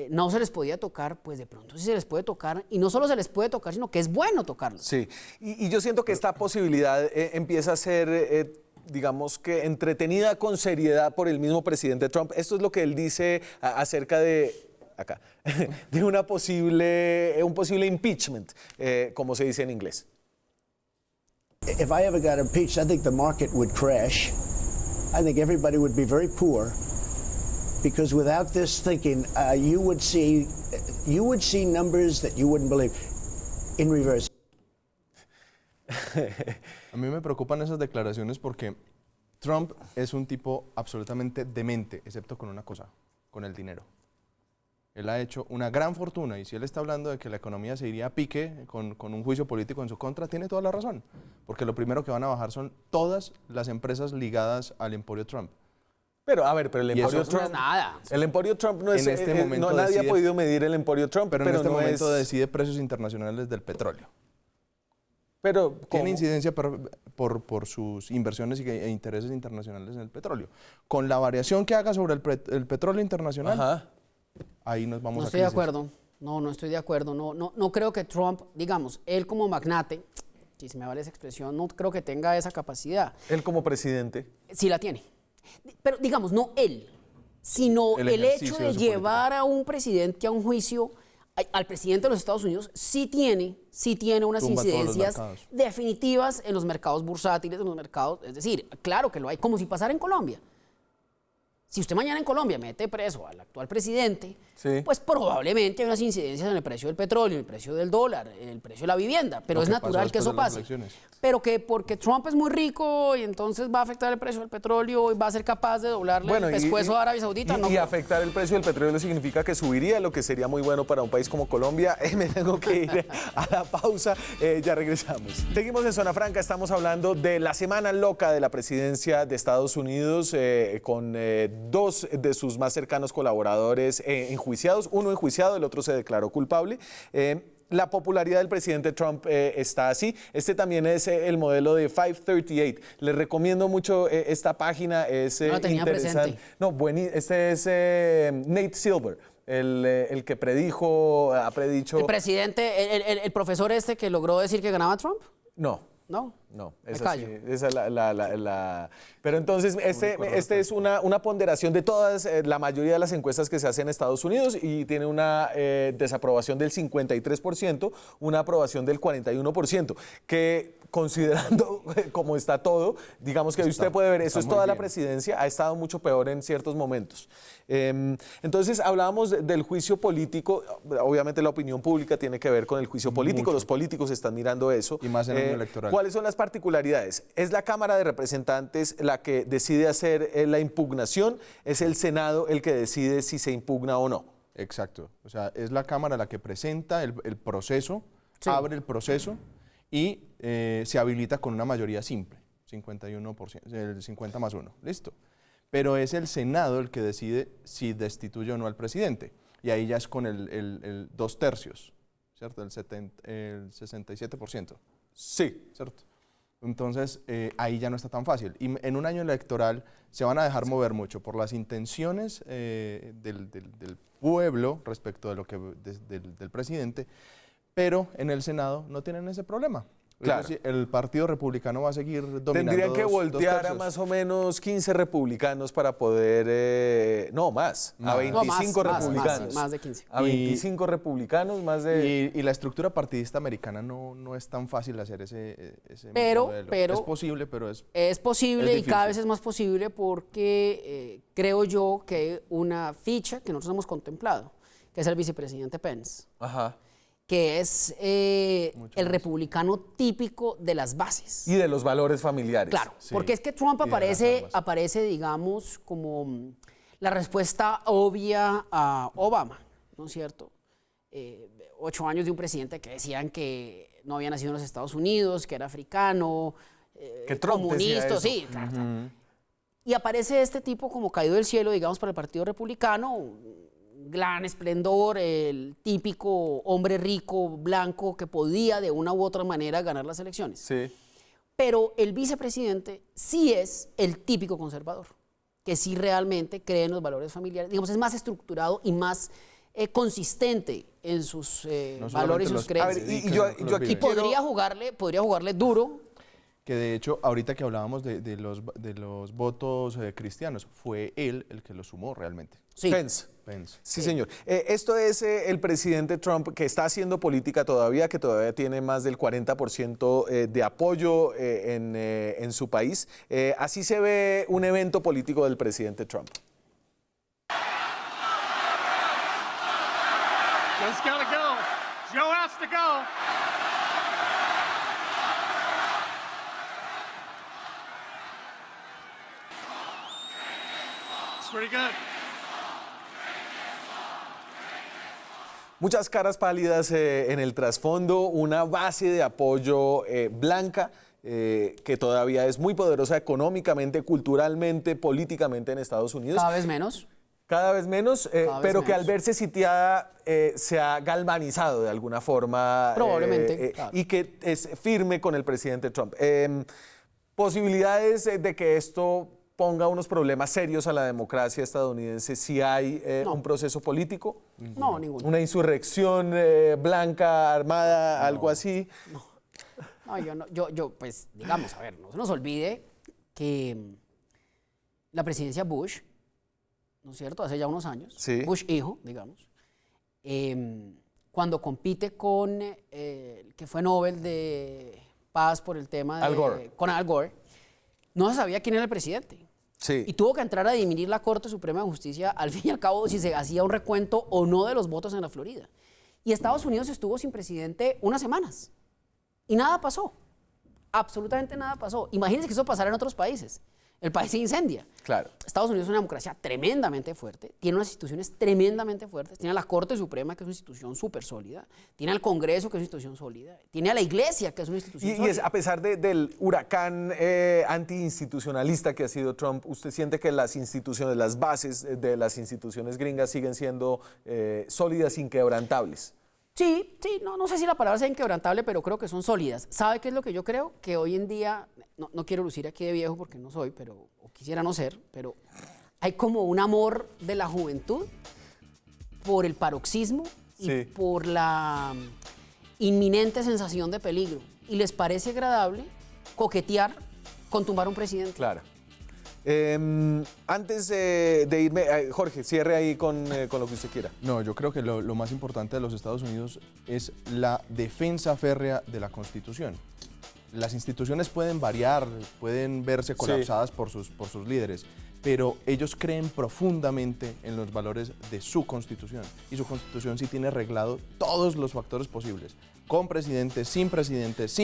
[SPEAKER 3] No se les podía tocar, pues de pronto sí se les puede tocar, y no solo se les puede tocar, sino que es bueno tocarlos.
[SPEAKER 1] Sí, y yo siento que esta posibilidad empieza a ser digamos que entretenida con seriedad por el mismo presidente Trump. Esto es lo que él dice acerca de, acá, de un posible impeachment, como se dice en inglés.
[SPEAKER 6] If I ever got impeached, I think the market would crash. I think everybody would be very poor, because without this thinking, you would see numbers that you wouldn't believe in reverse.
[SPEAKER 4] A mí me preocupan esas declaraciones porque Trump es un tipo absolutamente demente, excepto con una cosa, con el dinero. Él ha hecho una gran fortuna y si él está hablando de que la economía se iría a pique con un juicio político en su contra, tiene toda la razón, porque lo primero que van a bajar son todas las empresas ligadas al emporio Trump.
[SPEAKER 1] Pero, a ver, pero el emporio
[SPEAKER 3] No
[SPEAKER 1] Trump...
[SPEAKER 3] es nada.
[SPEAKER 1] El emporio Trump no es...
[SPEAKER 4] En este momento
[SPEAKER 1] nadie
[SPEAKER 4] decide-
[SPEAKER 1] ha podido medir el emporio Trump,
[SPEAKER 4] Pero en este
[SPEAKER 1] no
[SPEAKER 4] momento
[SPEAKER 1] es...
[SPEAKER 4] decide precios internacionales del petróleo.
[SPEAKER 1] Pero, ¿cómo?
[SPEAKER 4] Tiene incidencia por sus inversiones e intereses internacionales en el petróleo. Con la variación que haga sobre el petróleo internacional,
[SPEAKER 1] Ajá.
[SPEAKER 4] ahí nos vamos
[SPEAKER 3] No
[SPEAKER 4] a
[SPEAKER 3] estoy de
[SPEAKER 4] crisis.
[SPEAKER 3] acuerdo. No estoy de acuerdo. No creo que Trump, digamos, él como magnate, si se me vale esa expresión, no creo que tenga esa capacidad.
[SPEAKER 1] Él como presidente.
[SPEAKER 3] Sí la tiene. Pero digamos, no él, sino
[SPEAKER 4] El
[SPEAKER 3] el
[SPEAKER 4] ejercicio
[SPEAKER 3] hecho
[SPEAKER 4] de
[SPEAKER 3] de
[SPEAKER 4] su
[SPEAKER 3] llevar a un presidente a un juicio, al presidente de los Estados Unidos, sí tiene unas
[SPEAKER 4] Tumba todos los
[SPEAKER 3] incidencias
[SPEAKER 4] mercados.
[SPEAKER 3] definitivas en los mercados bursátiles, en los mercados, es decir, claro que lo hay, como si pasara en Colombia. Si usted mañana en Colombia mete preso al actual presidente,
[SPEAKER 1] Sí.
[SPEAKER 3] pues probablemente hay unas incidencias en el precio del petróleo, en el precio del dólar, en el precio de la vivienda, pero
[SPEAKER 4] Lo
[SPEAKER 3] es
[SPEAKER 4] que pasó
[SPEAKER 3] natural que
[SPEAKER 4] después
[SPEAKER 3] eso
[SPEAKER 4] de las
[SPEAKER 3] pase.
[SPEAKER 4] elecciones.
[SPEAKER 3] Pero que porque Trump es muy rico y entonces va a afectar el precio del petróleo y va a ser capaz de doblarle el pescuezo a Arabia Saudita, no.
[SPEAKER 1] Y afectar el precio del petróleo significa que subiría, lo que sería muy bueno para un país como Colombia. Me tengo que ir a la pausa, ya regresamos. Seguimos en Zona Franca, estamos hablando de la semana loca de la presidencia de Estados Unidos con dos de sus más cercanos colaboradores enjuiciados, uno enjuiciado, el otro se declaró culpable. La popularidad del presidente Trump está así. Este también es el modelo de 538. Les recomiendo mucho esta página, es
[SPEAKER 3] No la tenía
[SPEAKER 1] interesante.
[SPEAKER 3] presente.
[SPEAKER 1] No, este es Nate Silver, el que ha predicho...
[SPEAKER 3] El presidente, el profesor este que logró decir que ganaba Trump,
[SPEAKER 1] No.
[SPEAKER 3] ¿no?
[SPEAKER 1] No,
[SPEAKER 3] Me
[SPEAKER 1] esa
[SPEAKER 3] callo.
[SPEAKER 1] sí, esa es la. Pero entonces, este es una ponderación de todas, la mayoría de las encuestas que se hacen en Estados Unidos y tiene una desaprobación del 53%, una aprobación del 41%, que considerando cómo está todo, digamos que usted puede ver, eso es toda la presidencia, ha estado mucho peor en ciertos momentos. Entonces, hablábamos del juicio político, obviamente la opinión pública tiene que ver con el juicio político, los políticos están mirando eso.
[SPEAKER 4] Y más en el año electoral.
[SPEAKER 1] ¿Cuáles son las particularidades? Es la Cámara de Representantes la que decide hacer la impugnación, es el Senado el que decide si se impugna o no.
[SPEAKER 4] Exacto. O sea, es la Cámara la que presenta el proceso,
[SPEAKER 3] Sí.
[SPEAKER 4] abre el proceso y se habilita con una mayoría simple, 51%, el 50 más 1. Listo. Pero es el Senado el que decide si destituye o no al presidente. Y ahí ya es con el 2/3, ¿cierto? El 67%.
[SPEAKER 1] Sí.
[SPEAKER 4] ¿Cierto? Entonces, ahí ya no está tan fácil. Y en un año electoral se van a dejar mover mucho por las intenciones del pueblo respecto de lo que del presidente, pero en el Senado no tienen ese problema.
[SPEAKER 1] Claro.
[SPEAKER 4] Es decir, el Partido Republicano va a seguir dominando.
[SPEAKER 1] Tendrían que voltear a
[SPEAKER 4] tercios.
[SPEAKER 1] más o menos 15 republicanos para poder, no, más, a 25 republicanos.
[SPEAKER 3] Más de 15.
[SPEAKER 1] A 25 republicanos, más de...
[SPEAKER 4] Y la estructura partidista americana no es tan fácil hacer ese
[SPEAKER 3] Pero-
[SPEAKER 4] modelo. Es posible, pero es...
[SPEAKER 3] Es posible
[SPEAKER 4] Es
[SPEAKER 3] y cada
[SPEAKER 4] difícil.
[SPEAKER 3] vez es más posible porque creo yo que una ficha que nosotros hemos contemplado, que es el vicepresidente Pence,
[SPEAKER 1] Ajá.
[SPEAKER 3] que es el republicano típico de las bases.
[SPEAKER 1] Y de los valores familiares.
[SPEAKER 3] Claro,
[SPEAKER 4] Sí.
[SPEAKER 3] porque es que Trump
[SPEAKER 4] Y de las armas.
[SPEAKER 3] aparece, digamos, como la respuesta obvia a Obama, ¿no es cierto? 8 años de un presidente que decían que no había nacido en los Estados Unidos, que era africano,
[SPEAKER 1] Que Trump decía
[SPEAKER 3] comunista,
[SPEAKER 1] eso.
[SPEAKER 3] sí, claro. Y aparece este tipo como caído del cielo, digamos, para el Partido Republicano, un gran esplendor, el típico hombre rico, blanco, que podía de una u otra manera ganar las elecciones.
[SPEAKER 1] Sí.
[SPEAKER 3] Pero el vicepresidente sí es el típico conservador, que sí realmente cree en los valores familiares, digamos, es más estructurado y más consistente en sus
[SPEAKER 4] No solamente
[SPEAKER 3] valores y sus
[SPEAKER 4] los-
[SPEAKER 3] creencias.
[SPEAKER 1] A ver, y yo aquí
[SPEAKER 3] Y podría jugarle duro
[SPEAKER 4] que de hecho, ahorita que hablábamos de los votos cristianos, fue él el que los sumó realmente.
[SPEAKER 3] Sí.
[SPEAKER 1] Pence. Sí, señor. Esto es el presidente Trump que está haciendo política todavía, que todavía tiene más del 40% de apoyo en su país. Así se ve un evento político del presidente Trump.
[SPEAKER 7] Joe's gotta go. Joe has to go. It's pretty good.
[SPEAKER 1] Muchas caras pálidas en el trasfondo, una base de apoyo blanca que todavía es muy poderosa económicamente, culturalmente, políticamente en Estados Unidos.
[SPEAKER 3] Cada vez menos.
[SPEAKER 1] Cada vez menos, pero que al verse sitiada se ha galvanizado de alguna forma.
[SPEAKER 3] Probablemente, claro.
[SPEAKER 1] Y que es firme con el presidente Trump. Posibilidades de que esto ponga unos problemas serios a la democracia estadounidense si hay un proceso político.
[SPEAKER 3] No, ninguno.
[SPEAKER 1] Una insurrección blanca, armada, algo así.
[SPEAKER 3] No, yo, pues, digamos, a ver, no se nos olvide que la presidencia Bush, ¿no es cierto?, hace ya unos años,
[SPEAKER 1] Sí.
[SPEAKER 3] Bush hijo, digamos, cuando compite con el que fue Nobel de Paz por el tema de...
[SPEAKER 1] Al Gore.
[SPEAKER 3] Con Al Gore, no se sabía quién era el presidente.
[SPEAKER 1] Sí.
[SPEAKER 3] Y tuvo que entrar a dirimir la Corte Suprema de Justicia, al fin y al cabo, si se hacía un recuento o no de los votos en la Florida. Y Estados Unidos estuvo sin presidente unas semanas. Y nada pasó. Absolutamente nada pasó. Imagínense que eso pasara en otros países. El país se incendia.
[SPEAKER 1] Claro.
[SPEAKER 3] Estados Unidos es una democracia tremendamente fuerte, tiene unas instituciones tremendamente fuertes, tiene a la Corte Suprema, que es una institución súper sólida, tiene al Congreso, que es una institución sólida, tiene a la Iglesia, que es una institución
[SPEAKER 1] Y
[SPEAKER 3] sólida.
[SPEAKER 1] es, a pesar del huracán antiinstitucionalista que ha sido Trump, ¿usted siente que las instituciones, las bases de las instituciones gringas siguen siendo sólidas, inquebrantables?
[SPEAKER 3] Sí, no sé si la palabra sea inquebrantable, pero creo que son sólidas. ¿Sabe qué es lo que yo creo? Que hoy en día, no quiero lucir aquí de viejo porque no soy, o quisiera no ser, pero hay como un amor de la juventud por el paroxismo y por la inminente sensación de peligro. Y les parece agradable coquetear con tumbar a un presidente.
[SPEAKER 1] Claro. Antes de irme, Jorge, cierre ahí con lo que usted quiera.
[SPEAKER 4] No, yo creo que lo más importante de los Estados Unidos es la defensa férrea de la Constitución. Las instituciones pueden variar, pueden verse colapsadas por sus líderes, pero ellos creen profundamente en los valores de su Constitución. Y su Constitución sí tiene arreglado todos los factores posibles, con presidente, sin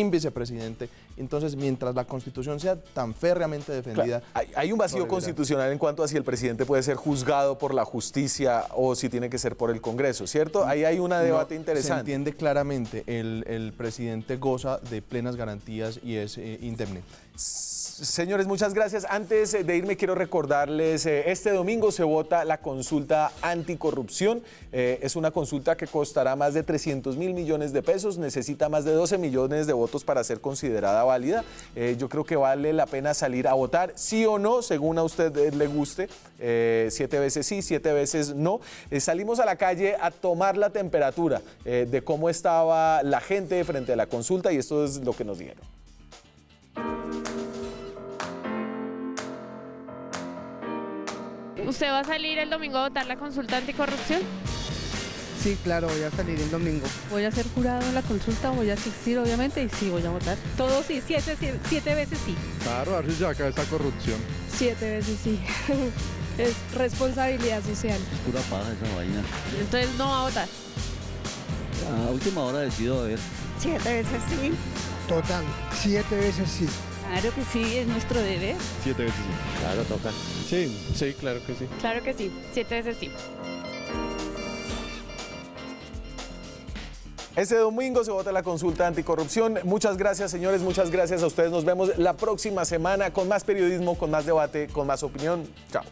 [SPEAKER 4] vicepresidente. Entonces, mientras la Constitución sea tan férreamente defendida...
[SPEAKER 1] Claro, hay un vacío constitucional en cuanto a si el presidente puede ser juzgado por la justicia o si tiene que ser por el Congreso, ¿cierto? Ahí hay un debate interesante.
[SPEAKER 4] Se entiende claramente, el presidente goza de plenas garantías y es indemne.
[SPEAKER 1] Señores, muchas gracias. Antes de irme, quiero recordarles, este domingo se vota la consulta anticorrupción. Es una consulta que costará más de 300 mil millones de pesos, necesita más de 12 millones de votos para ser considerada válida. Yo creo que vale la pena salir a votar, sí o no, según a usted le guste. 7 veces sí, 7 veces no. Salimos a la calle a tomar la temperatura de cómo estaba la gente frente a la consulta y esto es lo que nos dijeron.
[SPEAKER 8] ¿Usted va a salir el domingo a votar la consulta anticorrupción?
[SPEAKER 10] Sí, claro, voy a salir el domingo.
[SPEAKER 13] Voy a ser jurado en la consulta, voy a asistir obviamente y sí, voy a votar.
[SPEAKER 12] Todo sí, 7 veces sí.
[SPEAKER 14] Claro, a ver si se acaba esta corrupción.
[SPEAKER 12] 7 veces sí. Es responsabilidad social.
[SPEAKER 15] Es pura paja esa vaina.
[SPEAKER 8] Entonces no va a votar.
[SPEAKER 15] A última hora decido a ver.
[SPEAKER 12] 7 veces sí.
[SPEAKER 11] Total, 7 veces sí.
[SPEAKER 13] Claro que sí, es nuestro deber.
[SPEAKER 14] 7 veces sí.
[SPEAKER 9] Claro, toca.
[SPEAKER 14] Sí, claro que sí.
[SPEAKER 8] Claro que sí, 7 veces sí.
[SPEAKER 1] Este domingo se vota la consulta anticorrupción. Muchas gracias, señores, muchas gracias a ustedes. Nos vemos la próxima semana con más periodismo, con más debate, con más opinión. Chao.